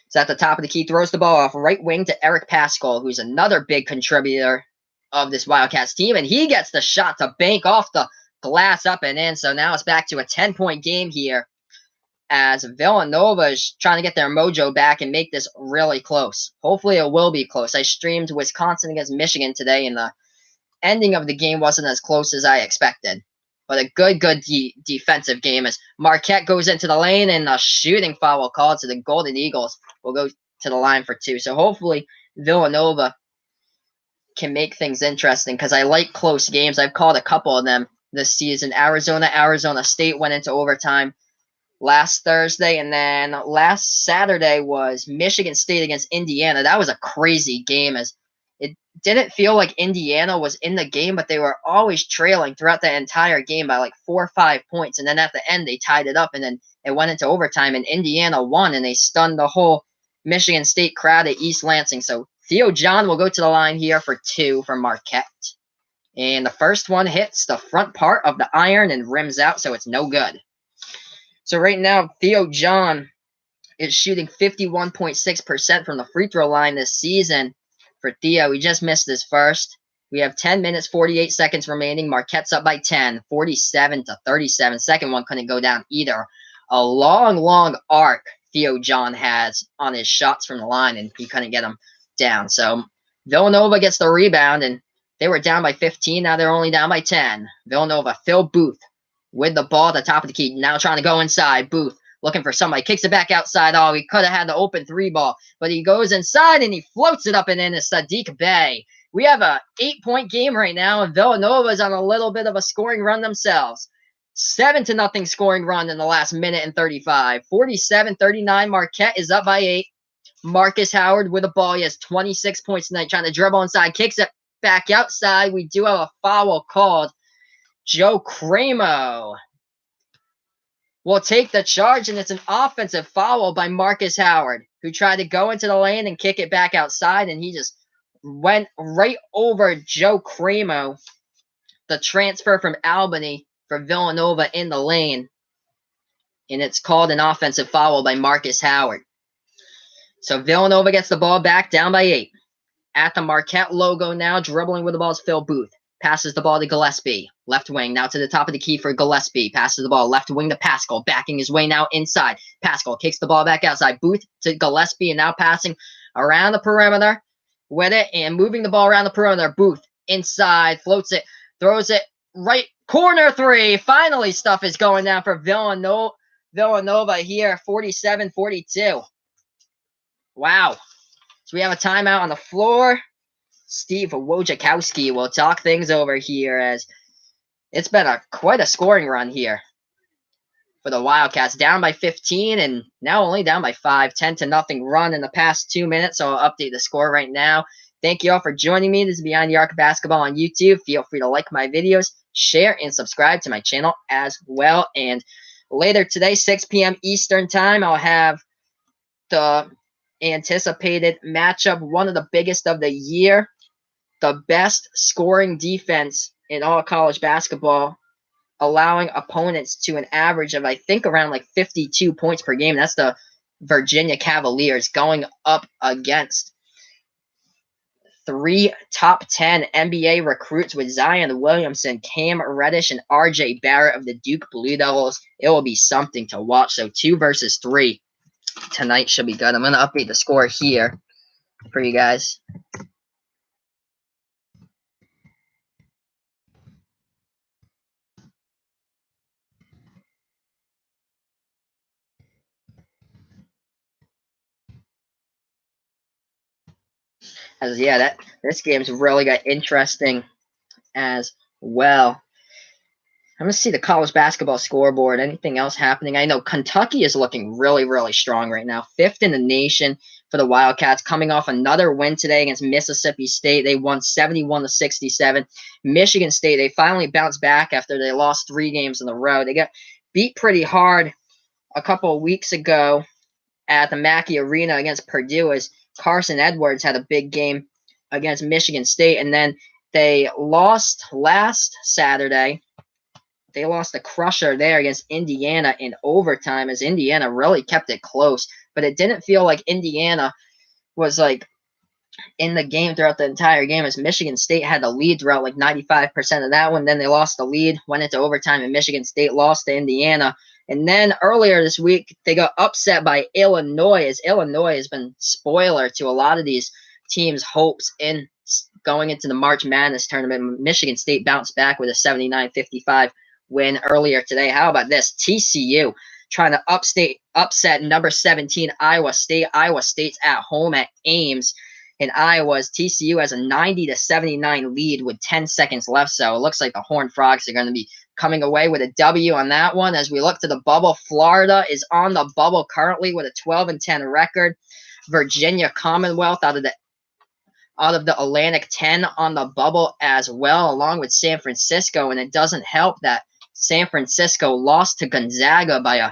So at the top of the key, throws the ball off right wing to Eric Paschal, who's another big contributor of this Wildcats team. And he gets the shot to bank off the glass up and in. So now it's back to a 10-point game here, as Villanova is trying to get their mojo back and make this really close. Hopefully it will be close. I streamed Wisconsin against Michigan today, and the ending of the game wasn't as close as I expected. But a good defensive game, as Marquette goes into the lane, and a shooting foul called, so the Golden Eagles will go to the line for 2. So hopefully Villanova can make things interesting, because I like close games. I've called a couple of them this season. Arizona State went into overtime last Thursday, and then last Saturday was Michigan State against Indiana. That was a crazy game, as it didn't feel like Indiana was in the game, but they were always trailing throughout the entire game by like 4 or 5 points, and then at the end they tied it up, and then it went into overtime, and Indiana won, and they stunned the whole Michigan State crowd at East Lansing. So Theo John will go to the line here for 2 from Marquette. And the first one hits the front part of the iron and rims out, so it's no good. So right now, Theo John is shooting 51.6% from the free throw line this season. For Theo, he just missed his first. We have 10 minutes, 48 seconds remaining. Marquette's up by 10, 47-37. Second one couldn't go down either. A long arc Theo John has on his shots from the line, and he couldn't get them down. So Villanova gets the rebound, and they were down by 15. Now they're only down by 10. Villanova, Phil Booth with the ball at the top of the key. Now trying to go inside. Booth looking for somebody. Kicks it back outside. Oh, he could have had the open 3 ball. But he goes inside and he floats it up and in to Sadiq Bey. We have a 8-point game right now, and Villanova is on a little bit of a scoring run themselves. 7-0 scoring run in the last minute and 35. 47-39. Marquette is up by 8. Marcus Howard with the ball. He has 26 points tonight. Trying to dribble inside. Kicks it back outside. We do have a foul called. Joe Cramo will take the charge, and it's an offensive foul by Marcus Howard, who tried to go into the lane and kick it back outside, and he just went right over Joe Cramo, the transfer from Albany for Villanova, in the lane. And it's called an offensive foul by Marcus Howard. So Villanova gets the ball back, down by 8. At the Marquette logo now, dribbling with the ball is Phil Booth. Passes the ball to Gillespie. Left wing, now to the top of the key for Gillespie. Passes the ball left wing to Pascal. Backing his way now inside. Pascal kicks the ball back outside. Booth to Gillespie, and now passing around the perimeter with it and moving the ball around the perimeter. Booth inside, floats it, throws it right corner 3. Finally, stuff is going down for Villanova here, 47-42. Wow. So we have a timeout on the floor. Steve Wojciechowski will talk things over here, as it's been quite a scoring run here for the Wildcats. Down by 15 and now only down by 5. 10-0 run in the past 2 minutes. So I'll update the score right now. Thank you all for joining me. This is Behind the Arc Basketball on YouTube. Feel free to like my videos, share, and subscribe to my channel as well. And later today, 6 p.m. Eastern Time, I'll have the anticipated matchup, one of the biggest of the year. The best scoring defense in all college basketball, allowing opponents to an average of, I think, around like 52 points per game. That's the Virginia Cavaliers going up against 3 top 10 NBA recruits with Zion Williamson, Cam Reddish, and RJ Barrett of the Duke Blue Devils. It will be something to watch. So 2 versus 3 tonight should be good. I'm going to update the score here for you guys. As yeah, this game's really got interesting as well. I'm going to see the college basketball scoreboard. Anything else happening? I know Kentucky is looking really, really strong right now. 5th in the nation for the Wildcats, coming off another win today against Mississippi State. They won 71-67. Michigan State, they finally bounced back after they lost 3 games in a row. They got beat pretty hard a couple of weeks ago at the Mackey Arena against Purdue, as Carson Edwards had a big game against Michigan State. And then they lost last Saturday. They lost a crusher there against Indiana in overtime, as Indiana really kept it close. But it didn't feel like Indiana was like in the game throughout the entire game, as Michigan State had the lead throughout like 95% of that one. Then they lost the lead, went into overtime, and Michigan State lost to Indiana. And then earlier this week, they got upset by Illinois, as Illinois has been spoiler to a lot of these teams' hopes in going into the March Madness tournament. Michigan State bounced back with a 79-55 win earlier today. How about this? TCU trying to upset number 17 Iowa State. Iowa State's at home at Ames. In Iowa's, TCU has a 90-79 lead with 10 seconds left. So it looks like the Horned Frogs are going to be coming away with a W on that one. As we look to the bubble, Florida is on the bubble currently with a 12-10 record. Virginia Commonwealth out of the Atlantic 10 on the bubble as well, along with San Francisco. And it doesn't help that San Francisco lost to Gonzaga by a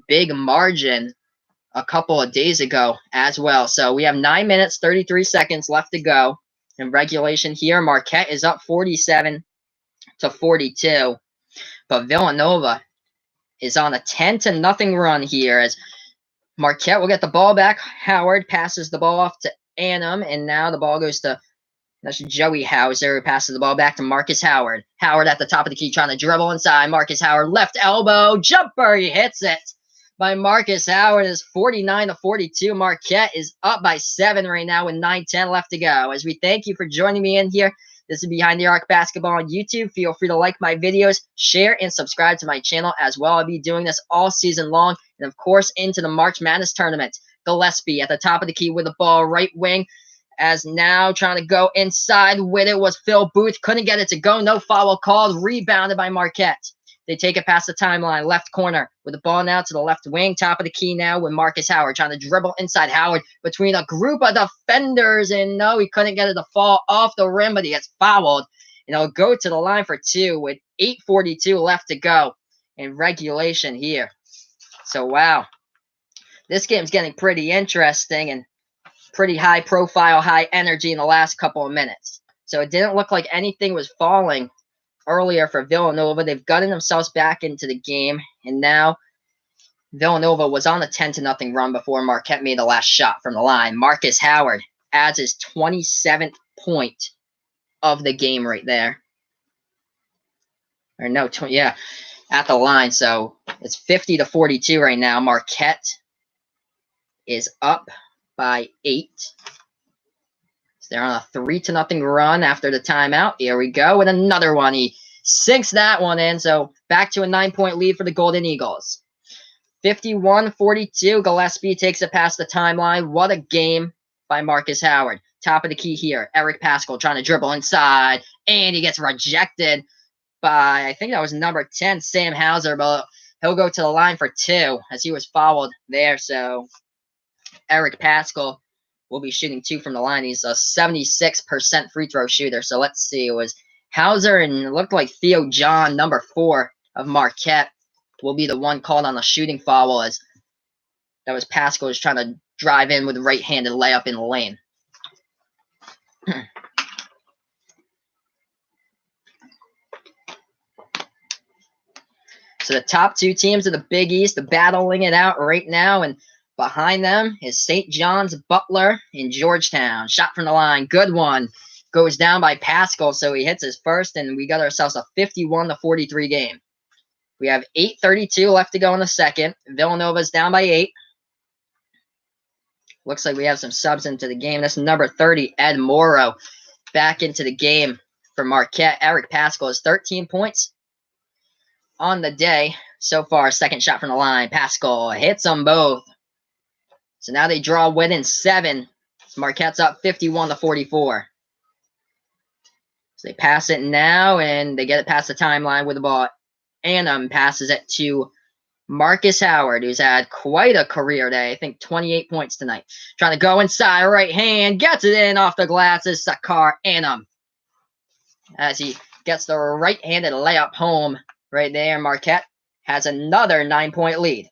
big margin a couple of days ago as well. So we have 9 minutes, 33 seconds left to go in regulation here. Marquette is up 47-42. But Villanova is on a 10-0 run here, as Marquette will get the ball back. Howard passes the ball off to Annam, and now the ball goes to Joey Hauser, who passes the ball back to Marcus Howard. Howard at the top of the key trying to dribble inside. Marcus Howard, left elbow, jumper, he hits it by Marcus Howard. Is 49-42. Marquette is up by 7 right now with 9:10 left to go. As we thank you for joining me in here, This is Behind the Arc Basketball on YouTube. Feel free to like my videos, share, and subscribe to my channel as well. I'll be doing this all season long, and of course into the March Madness tournament. Gillespie at the top of the key with the ball, right wing, as now trying to go inside with it was Phil Booth. Couldn't get it to go. No foul called. Rebounded by Marquette. They take it past the timeline. Left corner with the ball now to the left wing. Top of the key now with Marcus Howard trying to dribble inside Howard between a group of defenders. And no, he couldn't get it to fall off the rim, but he gets fouled. And he'll go to the line for two with 8:42 left to go in regulation here. So, wow. This game's getting pretty interesting and pretty high profile, high energy in the last couple of minutes. So it didn't look like anything was falling earlier for Villanova. They've gotten themselves back into the game, and now Villanova was on a 10-0 run before Marquette made the last shot from the line. Marcus Howard adds his 27th point of the game right there. Or no, yeah, at the line. So it's 50-42 right now. Marquette is up by 8. So they're on a 3-0 run after the timeout. Here we go with another one. He sinks that one in. So back to a 9-point lead for the Golden Eagles. 51-42. Gillespie takes it past the timeline. What a game by Marcus Howard. Top of the key here. Eric Paschal trying to dribble inside. And he gets rejected by, I think that was number 10, Sam Hauser. But he'll go to the line for 2 as he was fouled there. So Eric Paschal will be shooting 2 from the line. He's a 76% free throw shooter. So let's see. It was Hauser and it looked like Theo John, number 4 of Marquette, will be the one called on the shooting foul, as that was Paschal was trying to drive in with a right-handed layup in the lane. So the top 2 teams of the Big East are battling it out right now, and behind them is St. John's, Butler, and Georgetown. Shot from the line. Good one. Goes down by Paschal, so he hits his first, and we got ourselves a 51-43 game. We have 8:32 left to go in the second. Villanova's down by 8. Looks like we have some subs into the game. That's number 30, Ed Morrow, back into the game for Marquette. Eric Paschal has 13 points on the day so far. Second shot from the line. Paschal hits them both. So now they draw within 7. Marquette's up 51-44. So they pass it now, and they get it past the timeline with the ball. Annam passes it to Marcus Howard, who's had quite a career day. I think 28 points tonight. Trying to go inside, right hand, gets it in off the glasses. Sakar Annam, as he gets the right-handed layup home right there. Marquette has another 9-point lead.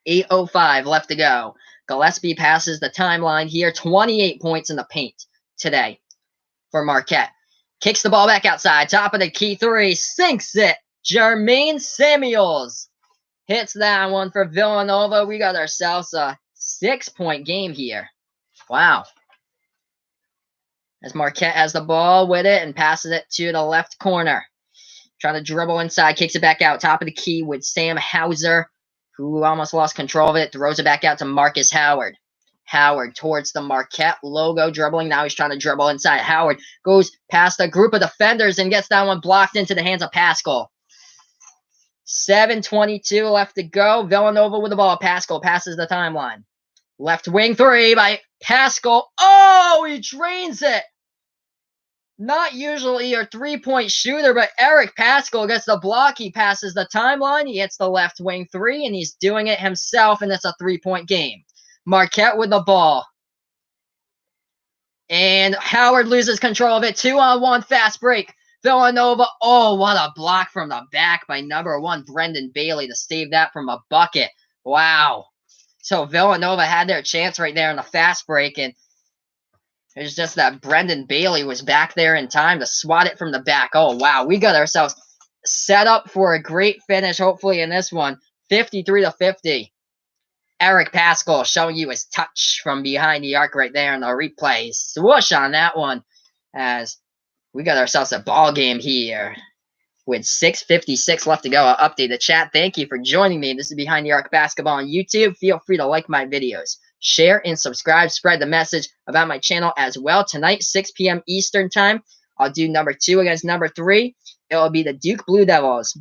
8:05 left to go. Gillespie passes the timeline here. 28 points in the paint today for Marquette. Kicks the ball back outside. Top of the key 3. Sinks it. Jermaine Samuels hits that one for Villanova. We got ourselves a 6-point game here. Wow. As Marquette has the ball with it and passes it to the left corner. Trying to dribble inside. Kicks it back out. Top of the key with Sam Hauser, who almost lost control of it. Throws it back out to Marcus Howard. Howard towards the Marquette logo, dribbling. Now he's trying to dribble inside. Howard goes past a group of defenders and gets that one blocked into the hands of Paschal. 7:22 left to go. Villanova with the ball. Paschal passes the timeline. Left wing 3 by Paschal. Oh, he drains it. Not usually your 3-point shooter, but Eric Paschal gets the block. He passes the timeline. He hits the left wing 3, and he's doing it himself, and it's a 3-point game. Marquette with the ball. And Howard loses control of it. 2-on-1 fast break. Villanova. Oh, what a block from the back by number 1, Brendan Bailey, to save that from a bucket. Wow. So Villanova had their chance right there in the fast break, and it's just that Brendan Bailey was back there in time to swat it from the back. Oh, wow. We got ourselves set up for a great finish, hopefully, in this one. 53-50. Eric Paschal showing you his touch from behind the arc right there in the replay. Swoosh on that one, as we got ourselves a ball game here with 6:56 left to go. I'll update the chat. Thank you for joining me. This is Behind the Arc Basketball on YouTube. Feel free to like my videos, share, and subscribe. Spread the message about my channel as well. Tonight, 6 p.m. Eastern Time, I'll do number 2 against number 3. It will be the Duke Blue Devils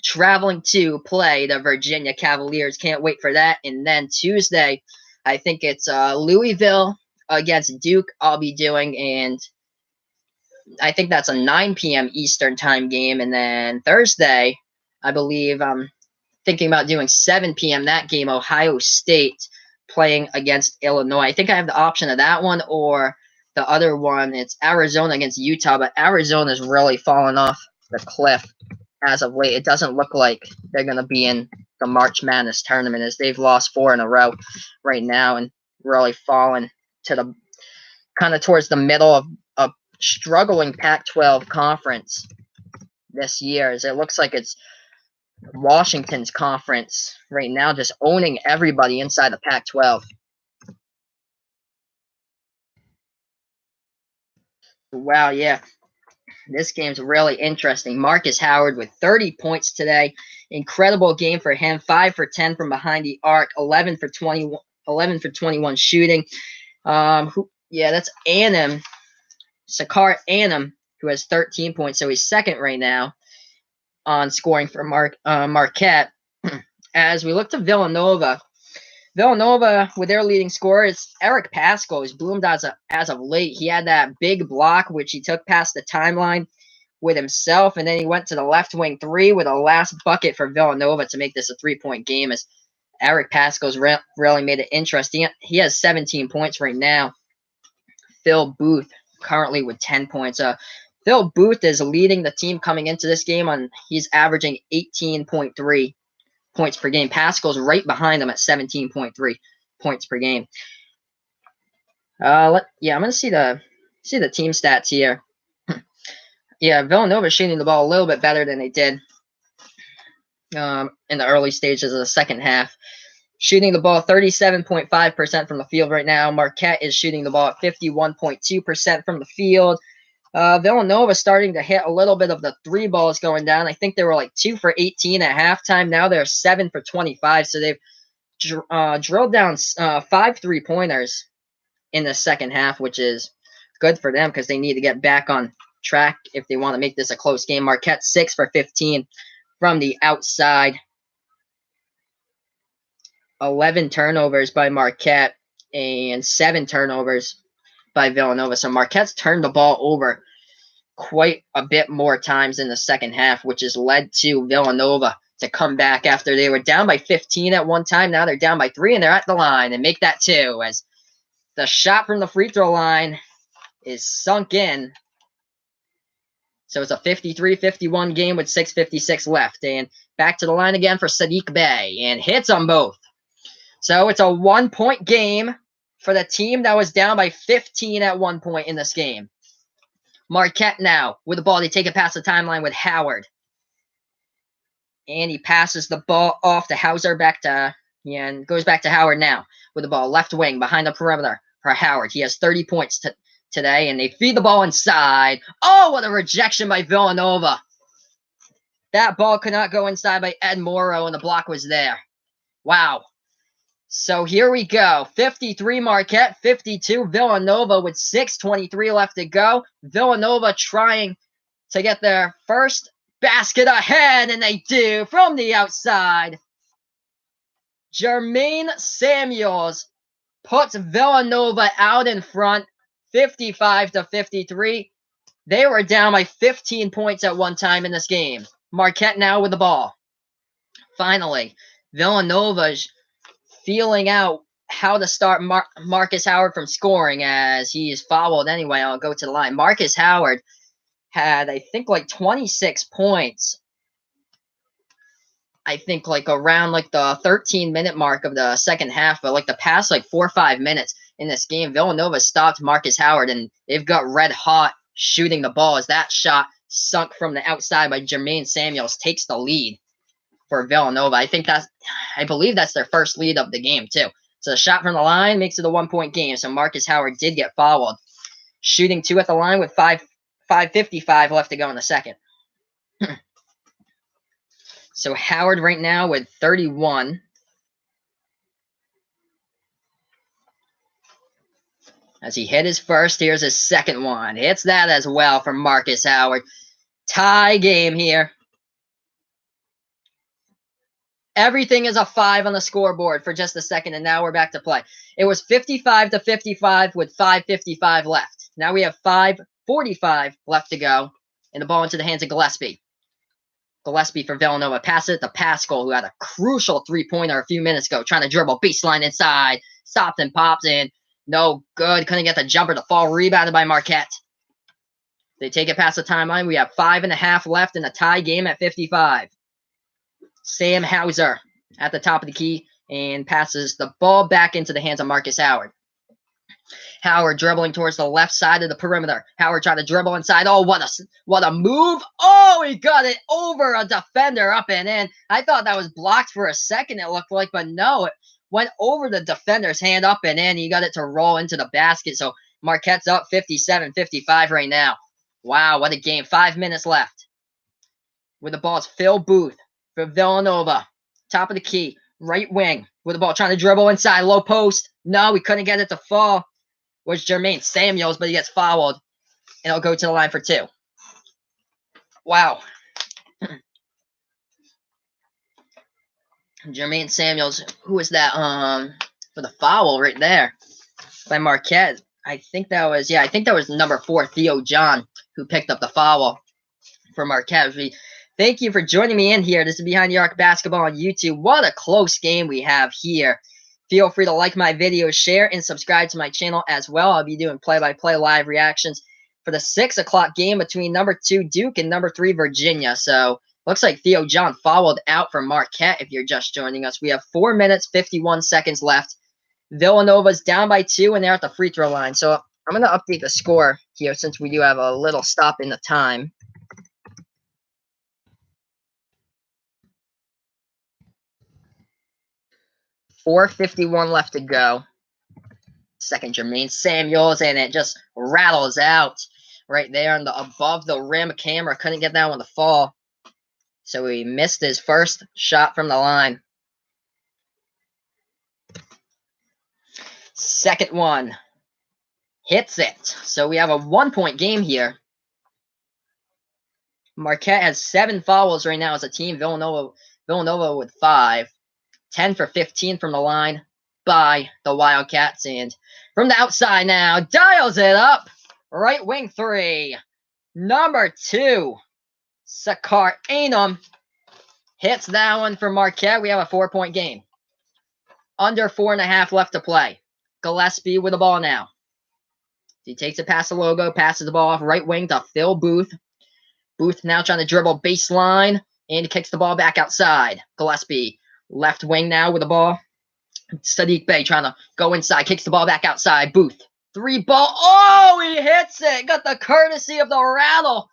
traveling to play the Virginia Cavaliers. Can't wait for that. And then Tuesday, I think it's Louisville against Duke I'll be doing, and I think that's a 9 p.m. Eastern time game. And then Thursday, I believe I'm thinking about doing 7 p.m. that game, Ohio State playing against Illinois. I think I have the option of that one or the other one. It's Arizona against Utah, but Arizona's really fallen off the cliff as of late. It doesn't look like they're going to be in the March Madness tournament, as they've lost 4 in a row right now and really fallen to the kind of towards the middle of a struggling Pac-12 conference this year, as it looks like it's Washington's conference right now, just owning everybody inside the Pac-12. Wow, yeah. This game's really interesting. Marcus Howard with 30 points today. Incredible game for him. 5 for 10 from behind the arc. 11 for 21 shooting. That's Annam. Sakar Annam, who has 13 points. So he's second right now on scoring for Marquette. As we look to Villanova, with their leading scorer, it's Eric Paschal, who's bloomed as of late. He had that big block, which he took past the timeline with himself, and then he went to the left wing 3 with a last bucket for Villanova to make this a 3-point game, as Eric Paschal's really made it interesting. He has 17 points right now. Phil Booth currently with 10 points. Phil Booth is leading the team coming into this game. He's averaging 18.3 points per game. Paschal's right behind him at 17.3 points per game. I'm gonna see the team stats here. Yeah, Villanova shooting the ball a little bit better than they did in the early stages of the second half. Shooting the ball 37.5% from the field right now. Marquette is shooting the ball at 51.2% from the field. Villanova starting to hit a little bit of the 3 balls going down. I think they were like 2 for 18 at halftime. Now they're 7 for 25. So they've drilled down 5 3-pointers in the second half, which is good for them because they need to get back on track if they want to make this a close game. Marquette 6 for 15 from the outside. 11 turnovers by Marquette and 7 turnovers by Villanova. So Marquette's turned the ball over quite a bit more times in the second half, which has led to Villanova to come back after they were down by 15 at one time. Now they're down by 3, and they're at the line and make that 2, as the shot from the free throw line is sunk in. So it's a 53-51 game with 6:56 left. And back to the line again for Sadiq Bey, and hits on both. So it's a 1-point game for the team that was down by 15 at one point in this game. Marquette now with the ball. They take it past the timeline with Howard. And he passes the ball off to Hauser, and goes back to Howard now with the ball. Left wing behind the perimeter for Howard. He has 30 points today, and they feed the ball inside. Oh, what a rejection by Villanova. That ball could not go inside by Ed Morrow, and the block was there. Wow. So here we go. 53 Marquette, 52 Villanova with 6:23 left to go. Villanova trying to get their first basket ahead, and they do from the outside. Jermaine Samuels puts Villanova out in front, 55-53. They were down by 15 points at one time in this game. Marquette now with the ball. Finally, Villanova's feeling out how to start Marcus Howard from scoring, as he is fouled anyway. I'll go to the line. Marcus Howard had, I think, like 26 points. I think like around like the 13-minute mark of the second half, but like the past like 4 or 5 minutes in this game, Villanova stopped Marcus Howard, and they've got red hot shooting the ball, as that shot sunk from the outside by Jermaine Samuels takes the lead for Villanova. I believe that's their first lead of the game too. So the shot from the line makes it a 1-point game. So Marcus Howard did get fouled. Shooting 2 at the line with 5:55 left to go in the second. So Howard right now with 31. As he hit his first, here's his second one. Hits that as well from Marcus Howard. Tie game here. Everything is a 5 on the scoreboard for just a second, and now we're back to play. It was 55-55 with 5:55 left. Now we have 5:45 left to go, and the ball into the hands of Gillespie. Gillespie for Villanova. Pass it to Pascal, who had a crucial three-pointer a few minutes ago, trying to dribble baseline inside. Stopped and popped in. No good. Couldn't get the jumper to fall. Rebounded by Marquette. They take it past the timeline. We have 5.5 left in the tie game at 55. Sam Hauser at the top of the key and passes the ball back into the hands of Marcus Howard. Howard dribbling towards the left side of the perimeter. Howard trying to dribble inside. Oh, what a move. Oh, he got it over a defender up and in. I thought that was blocked for a second, it looked like, but no, it went over the defender's hand up and in. He got it to roll into the basket. So Marquette's up 57-55 right now. Wow, what a game. 5 minutes left. With the ball, it's Phil Booth for Villanova. Top of the key. Right wing. With the ball, trying to dribble inside. Low post. No, we couldn't get it to fall. Was Jermaine Samuels, but he gets fouled. And it'll go to the line for 2. Wow. Jermaine Samuels. Who was that? For the foul right there by Marquette. I think that was number 4, Theo John, who picked up the foul for Marquette. Thank you for joining me in here. This is Behind the Arc Basketball on YouTube. What a close game we have here. Feel free to like my videos, share, and subscribe to my channel as well. I'll be doing play-by-play live reactions for the 6 o'clock game between number 2 Duke and number 3 Virginia. So looks like Theo John fouled out for Marquette if you're just joining us. We have 4 minutes, 51 seconds left. Villanova's down by 2, and they're at the free throw line. So I'm going to update the score here since we do have a little stop in the time. .451 left to go. Second Jermaine Samuels, and it just rattles out right there on the above the rim camera. Couldn't get that one to fall. So he missed his first shot from the line. Second one. Hits it. So we have a 1-point game here. Marquette has 7 fouls right now as a team. Villanova with 5. 10 for 15 from the line by the Wildcats. And from the outside now, dials it up. Right wing 3. Number 2, Sakar Anum hits that one for Marquette. We have a 4-point game. Under 4.5 left to play. Gillespie with the ball now. He takes it past the logo, passes the ball off right wing to Phil Booth. Booth now trying to dribble baseline, and he kicks the ball back outside. Gillespie. Left wing now with the ball. Sadiq Bey trying to go inside. Kicks the ball back outside. Booth. 3 ball. Oh, he hits it. Got the courtesy of the rattle.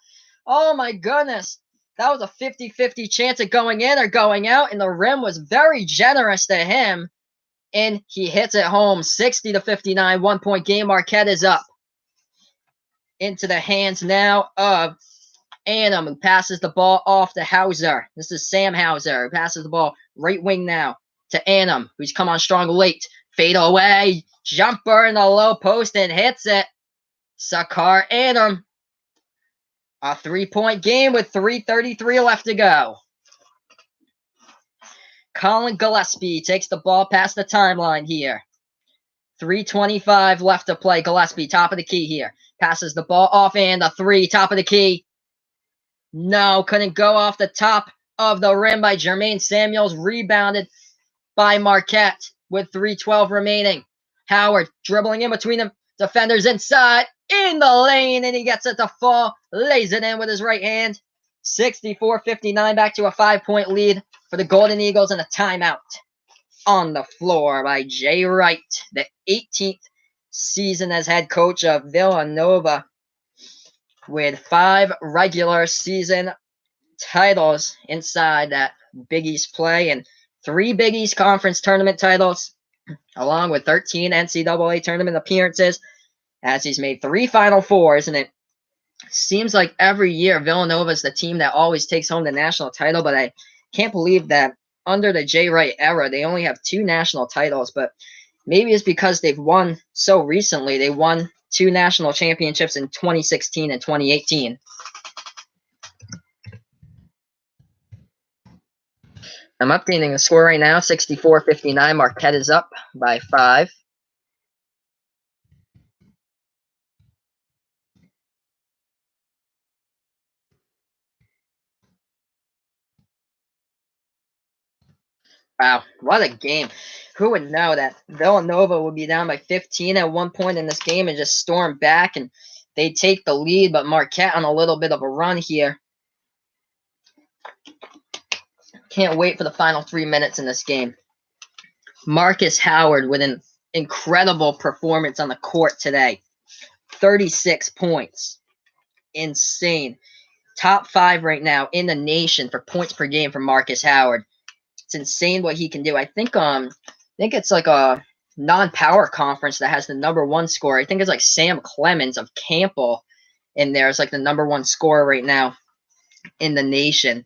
Oh, my goodness. That was a 50-50 chance of going in or going out. And the rim was very generous to him. And he hits it home. 60-59. 1-point game. Marquette is up. Into the hands now of Anum, who passes the ball off to Hauser. This is Sam Hauser, who passes the ball right wing now to Anum, who's come on strong late. Fade away. Jumper in the low post and hits it. Sakar Anum. A 3-point game with 3:33 left to go. Colin Gillespie takes the ball past the timeline here. 3:25 left to play. Gillespie, top of the key here. Passes the ball off and the 3, top of the key. No, couldn't go off the top of the rim by Jermaine Samuels. Rebounded by Marquette with 3:12 remaining. Howard dribbling in between the defenders inside in the lane, and he gets it to fall. Lays it in with his right hand. 64-59, back to a 5-point lead for the Golden Eagles, and a timeout on the floor by Jay Wright, the 18th season as head coach of Villanova, with 5 regular season titles inside that Big East play and 3 Big East Conference tournament titles, along with 13 NCAA tournament appearances, as he's made 3 Final Fours. And it seems like every year Villanova is the team that always takes home the national title, but I can't believe that under the Jay Wright era, they only have 2 national titles. But Maybe it's because they've won so recently. They won 2 national championships in 2016 and 2018. I'm updating the score right now, 64-59. Marquette is up by 5. Wow, what a game. Who would know that Villanova would be down by 15 at one point in this game and just storm back and they take the lead, but Marquette on a little bit of a run here. Can't wait for the final 3 minutes in this game. Marcus Howard with an incredible performance on the court today. 36 points. Insane. Top 5 right now in the nation for points per game for Marcus Howard. It's insane what he can do. I think it's like a non-power conference that has the #1 scorer. I think it's like Sam Clemens of Campbell in there is like the #1 scorer right now in the nation.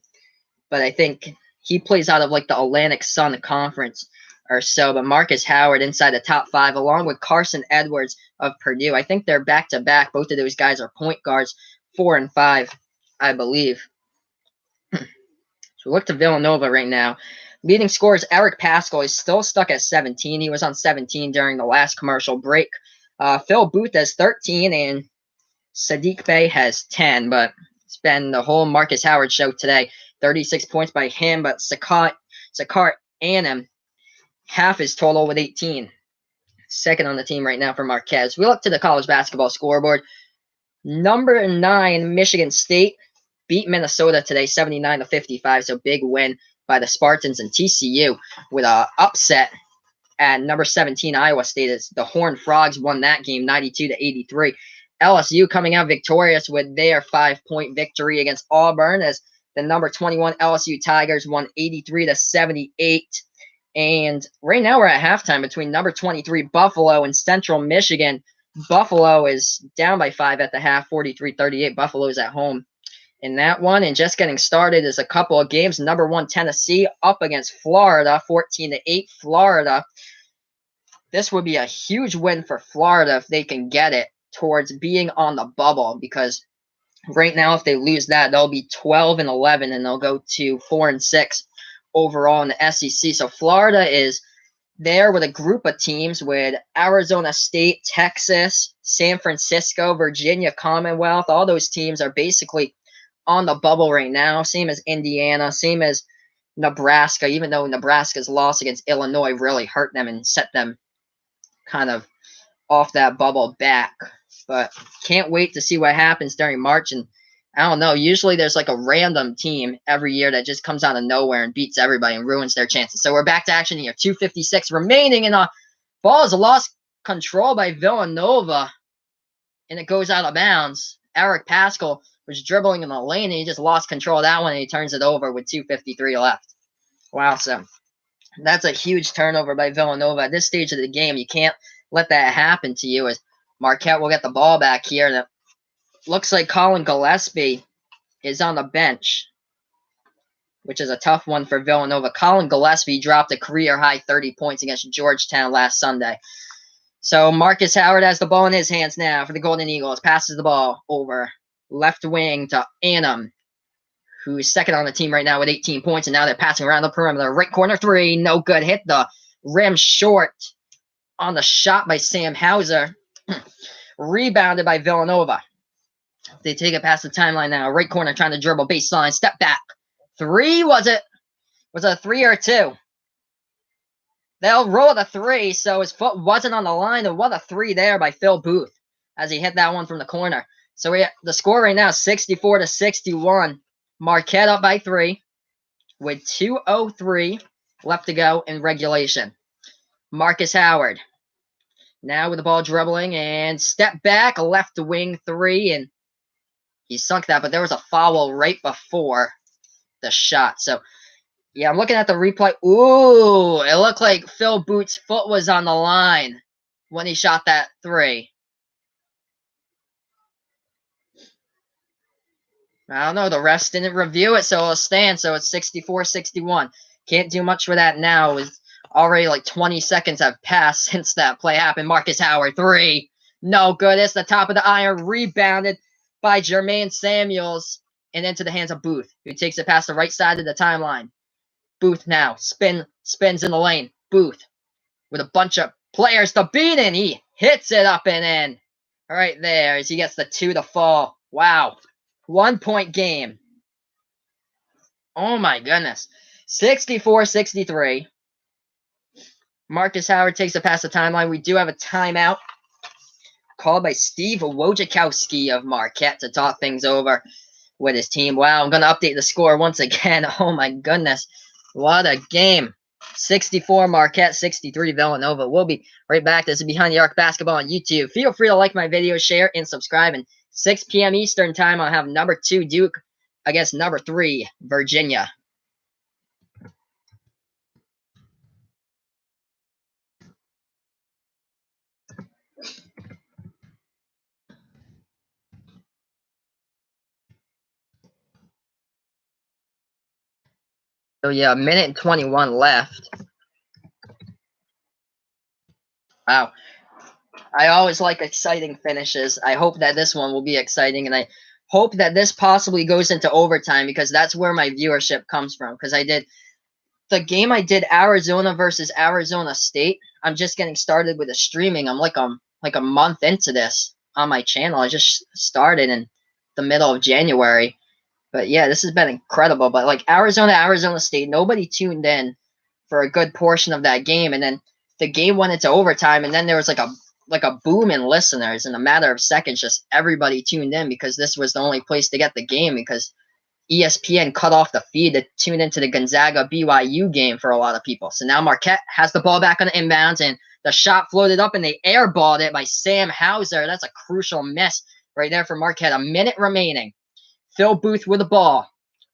But I think he plays out of like the Atlantic Sun Conference or so. But Marcus Howard inside the top 5 along with Carson Edwards of Purdue. I think they're back-to-back. Both of those guys are point guards, 4 and 5, I believe. So look to Villanova right now. Leading scorers, Eric Paschal is still stuck at 17. He was on 17 during the last commercial break. Phil Booth has 13, and Sadiq Bey has 10. But it's been the whole Marcus Howard show today. 36 points by him, but Sakar Anim, half his total with 18. Second on the team right now for Marquez. We look to the college basketball scoreboard. Number 9, Michigan State beat Minnesota today, 79-55. So big win by the Spartans, and TCU with an upset at number 17 Iowa State as the Horned Frogs won that game 92-83. LSU coming out victorious with their 5-point victory against Auburn as the number 21 LSU Tigers won 83-78. And right now we're at halftime between number 23 Buffalo and Central Michigan. Buffalo is down by 5 at the half, 43-38. Buffalo's at home in that one. And just getting started is a couple of games. Number 1 Tennessee up against Florida, 14-8 Florida. This would be a huge win for Florida if they can get it towards being on the bubble, because right now if they lose that, they'll be 12-11 and they'll go to 4-6 overall in the SEC. So Florida is there with a group of teams with Arizona State, Texas, San Francisco, Virginia Commonwealth. All those teams are basically on the bubble right now. Same as Indiana, same as Nebraska, even though Nebraska's loss against Illinois really hurt them and set them kind of off that bubble back. But can't wait to see what happens during March. And I don't know, usually there's like a random team every year that just comes out of nowhere and beats everybody and ruins their chances. So we're back to action here. 2:56 remaining, and ball is lost control by Villanova, and it goes out of bounds. Eric Paschal was dribbling in the lane, and he just lost control of that one, and he turns it over with 2:53 left. Wow, so that's a huge turnover by Villanova. At this stage of the game, you can't let that happen to you, as Marquette will get the ball back here. And it looks like Colin Gillespie is on the bench, which is a tough one for Villanova. Colin Gillespie dropped a career-high 30 points against Georgetown last Sunday. So Marcus Howard has the ball in his hands now for the Golden Eagles. Passes the ball over left wing to Annam, who's second on the team right now with 18 points. And now they're passing around the perimeter. Right corner 3, no good. Hit the rim short on the shot by Sam Hauser. Rebounded by Villanova. They take it past the timeline now. Right corner trying to dribble baseline. Step back. 3, was it? Was it a 3 or a 2? They'll roll the 3, so his foot wasn't on the line. And what a 3 there by Phil Booth as he hit that one from the corner. So the score right now, 64-61. Marquette up by 3 with 2:03 left to go in regulation. Marcus Howard now with the ball dribbling and step back, left wing 3, and he sunk that, but there was a foul right before the shot. So, yeah, I'm looking at the replay. Ooh, it looked like Phil Booth's foot was on the line when he shot that 3. I don't know. The refs didn't review it, so it'll stand. So it's 64-61. Can't do much for that now. It was Already like 20 seconds have passed since that play happened. Marcus Howard, 3. No good. It's the top of the iron. Rebounded by Jermaine Samuels. And into the hands of Booth, who takes it past the right side of the timeline. Booth now spins in the lane. Booth with a bunch of players to beat in. He hits it up and in. Right there as he gets the 2 to fall. Wow. 1 point game. Oh my goodness. 64-63. Marcus Howard takes it past the timeline. We do have a timeout called by Steve Wojciechowski of Marquette to talk things over with his team. Wow, I'm going to update the score once again. Oh my goodness. What a game. 64 Marquette, 63 Villanova. We'll be right back. This is Behind the Arc Basketball on YouTube. Feel free to like my video, share, and subscribe. And 6 p.m. Eastern time, I'll have number 2 Duke against number 3 Virginia. So yeah, a minute and 21 left. Wow. I always like exciting finishes. I hope that this one will be exciting, and I hope that this possibly goes into overtime because that's where my viewership comes from. Because I did the game I did Arizona versus Arizona State. I'm just getting started with the streaming. I'm like a month into this on my channel. I just started in the middle of January. But yeah, this has been incredible. But like Arizona State, nobody tuned in for a good portion of that game, and then the game went into overtime, and then there was like a boom in listeners in a matter of seconds. Just everybody tuned in because this was the only place to get the game because ESPN cut off the feed to tune into the Gonzaga BYU game for a lot of people. So now Marquette has the ball back on the inbounds, and the shot floated up, and they airballed it by Sam Hauser. That's a crucial miss right there for Marquette. A minute remaining. Phil Booth with the ball.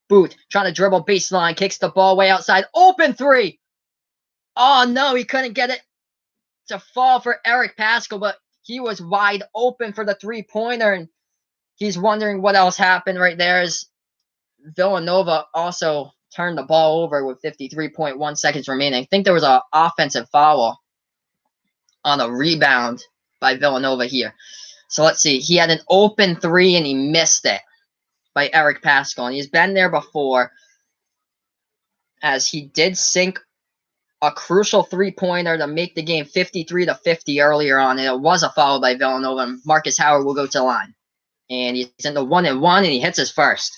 Booth trying to dribble baseline, kicks the ball way outside. Open 3. Oh no, he couldn't get it to fall for Eric Paschal, but he was wide open for the 3-pointer, and he's wondering what else happened right there as Villanova also turned the ball over with 53.1 seconds remaining. I think there was an offensive foul on a rebound by Villanova here. So let's see. He had an open 3 and he missed it by Eric Paschal, and he's been there before as he did sink a crucial 3-pointer to make the game 53-50 earlier on, and it was a foul by Villanova, and Marcus Howard will go to the line. And he's in the 1-and-1, and he hits his first.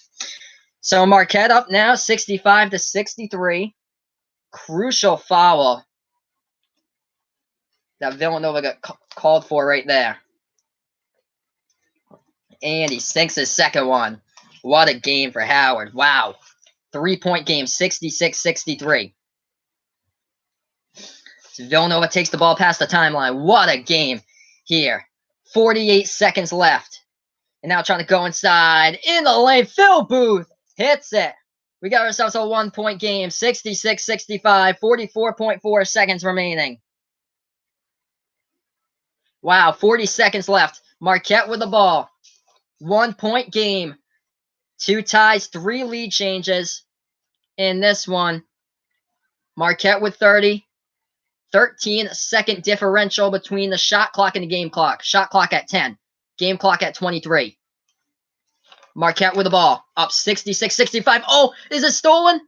So Marquette up now, 65-63. Crucial foul that Villanova got called for right there. And he sinks his second one. What a game for Howard. Wow. 3-point game, 66-63. So Villanova takes the ball past the timeline. What a game here. 48 seconds left. And now trying to go inside. In the lane, Phil Booth hits it. We got ourselves a 1-point game, 66-65, 44.4 seconds remaining. Wow, 40 seconds left. Marquette with the ball. 1-point game. 2 ties, 3 lead changes in this one. Marquette with 30. 13-second differential between the shot clock and the game clock. Shot clock at 10. Game clock at 23. Marquette with the ball. Up 66-65. Oh, is it stolen?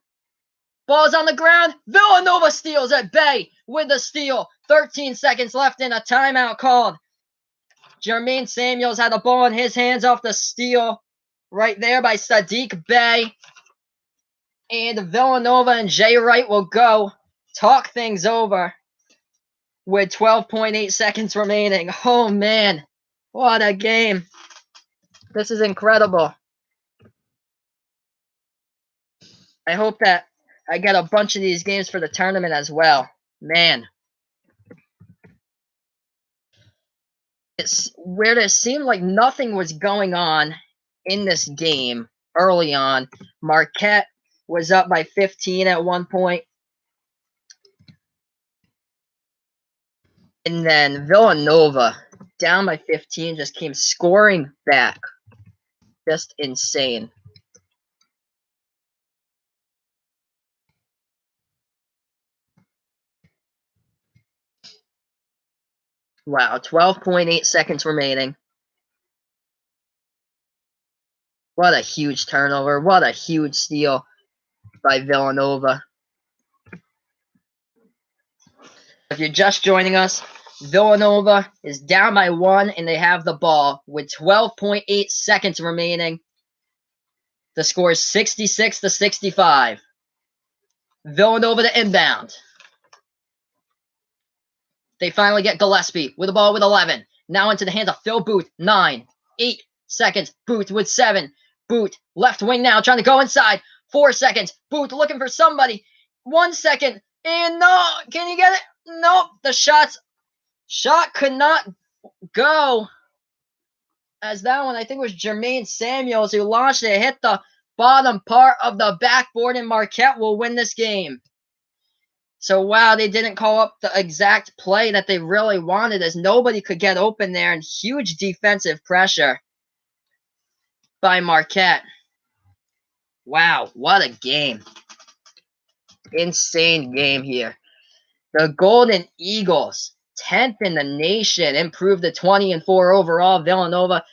Ball's on the ground. Villanova steals at bay with the steal. 13 seconds left and a timeout called. Jermaine Samuels had the ball in his hands off the steal right there by Sadiq Bey. And Villanova and Jay Wright will go talk things over with 12.8 seconds remaining. Oh, man. What a game. This is incredible. I hope that I get a bunch of these games for the tournament as well. Man. It's where it seemed like nothing was going on in this game early on. Marquette was up by 15 at one point. And then Villanova, down by 15, just came scoring back. Just insane. Wow, 12.8 seconds remaining. What a huge turnover. What a huge steal by Villanova. If you're just joining us, Villanova is down by 1 and they have the ball with 12.8 seconds remaining. The score is 66-65. Villanova to inbound. They finally get Gillespie with the ball with 11. Now into the hands of Phil Booth. 9, 8 seconds. Booth with 7. Booth left wing now trying to go inside. 4 seconds. Booth looking for somebody. 1 second. And no. Can you get it? Nope. The shot could not go. As that one, I think it was Jermaine Samuels who launched it. Hit the bottom part of the backboard and Marquette will win this game. So, wow, they didn't call up the exact play that they really wanted as nobody could get open there and huge defensive pressure by Marquette. Wow, what a game. Insane game here. The Golden Eagles, 10th in the nation, improved to 20-4 overall. Villanova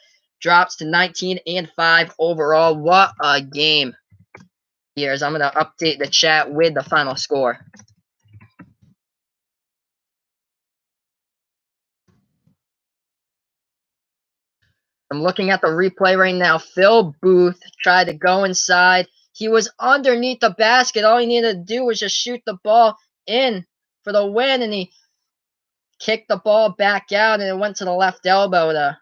drops to 19-5 overall. What a game. Here, I'm going to update the chat with the final score. I'm looking at the replay right now. Phil Booth tried to go inside. He was underneath the basket. All he needed to do was just shoot the ball in for the win, and he kicked the ball back out, and it went to the left elbow to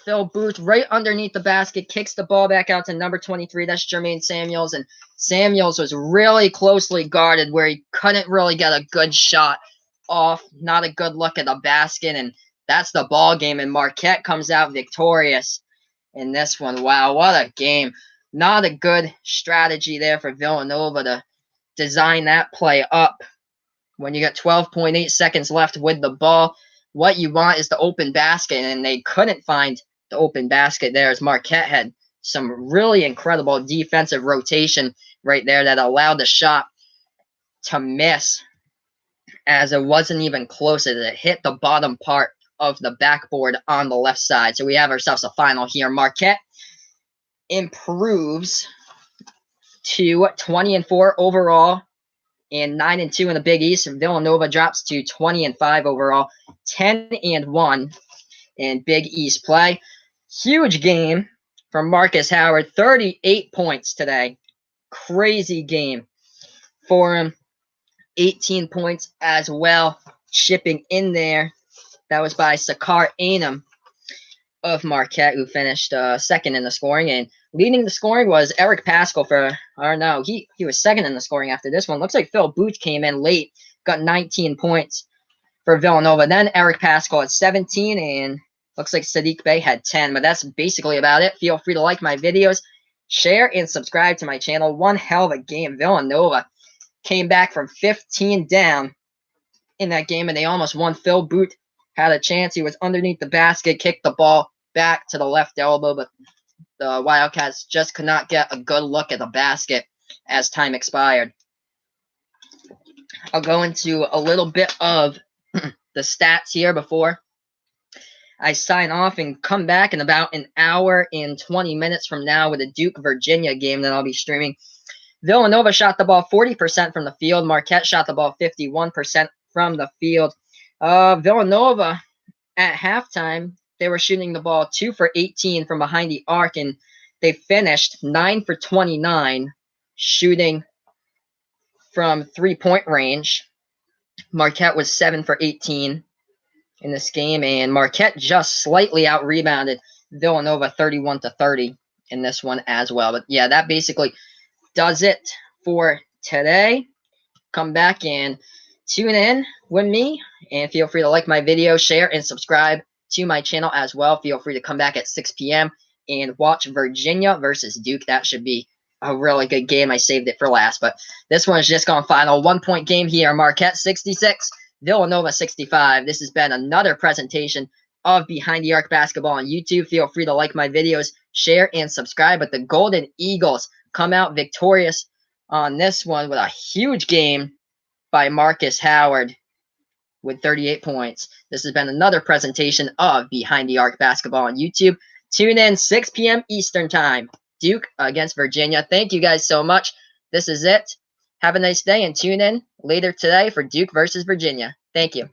Phil Booth right underneath the basket, kicks the ball back out to number 23. That's Jermaine Samuels, and Samuels was really closely guarded where he couldn't really get a good shot off. Not a good look at the basket, and that's the ball game, and Marquette comes out victorious in this one. Wow, what a game. Not a good strategy there for Villanova to design that play up when you got 12.8 seconds left with the ball. What you want is the open basket, and they couldn't find the open basket there as Marquette had some really incredible defensive rotation right there that allowed the shot to miss as it wasn't even close as it hit the bottom part of the backboard on the left side. So we have ourselves a final here. Marquette improves to 20-4 overall and 9-2 in the Big East. And Villanova drops to 20-5 overall, 10-1 in Big East play. Huge game from Marcus Howard, 38 points today. Crazy game for him. 18 points as well, chipping in there. That was by Sakar Anum of Marquette, who finished second in the scoring. And leading the scoring was Eric Pascal he was second in the scoring after this one. Looks like Phil Booth came in late, got 19 points for Villanova. Then Eric Pascal had 17, and looks like Sadiq Bey had 10. But that's basically about it. Feel free to like my videos, share, and subscribe to my channel. One hell of a game. Villanova came back from 15 down in that game, and they almost won. Phil Booth had a chance. He was underneath the basket, kicked the ball back to the left elbow, but the Wildcats just could not get a good look at the basket as time expired. I'll go into a little bit of the stats here before I sign off and come back in about an hour and 20 minutes from now with a Duke-Virginia game that I'll be streaming. Villanova shot the ball 40% from the field. Marquette shot the ball 51% from the field. Villanova, at halftime, they were shooting the ball 2 for 18 from behind the arc, and they finished 9 for 29 shooting from three-point range. Marquette was 7 for 18 in this game, and Marquette just slightly out-rebounded Villanova 31-30 in this one as well. But yeah, that basically does it for today. Come back and tune in with me, and feel free to like my video, share, and subscribe to my channel as well. Feel free to come back at 6 p.m. and watch Virginia versus Duke. That should be a really good game. I saved it for last, but this one's just gone final. 1-point game here. Marquette 66, Villanova 65. This has been another presentation of Behind the Arc Basketball on YouTube. Feel free to like my videos, share, and subscribe. But the Golden Eagles come out victorious on this one with a huge game by Marcus Howard with 38 points. This has been another presentation of Behind the Arc Basketball on YouTube. Tune in 6 p.m. Eastern Time. Duke against Virginia. Thank you guys so much. This is it. Have a nice day and tune in later today for Duke versus Virginia. Thank you.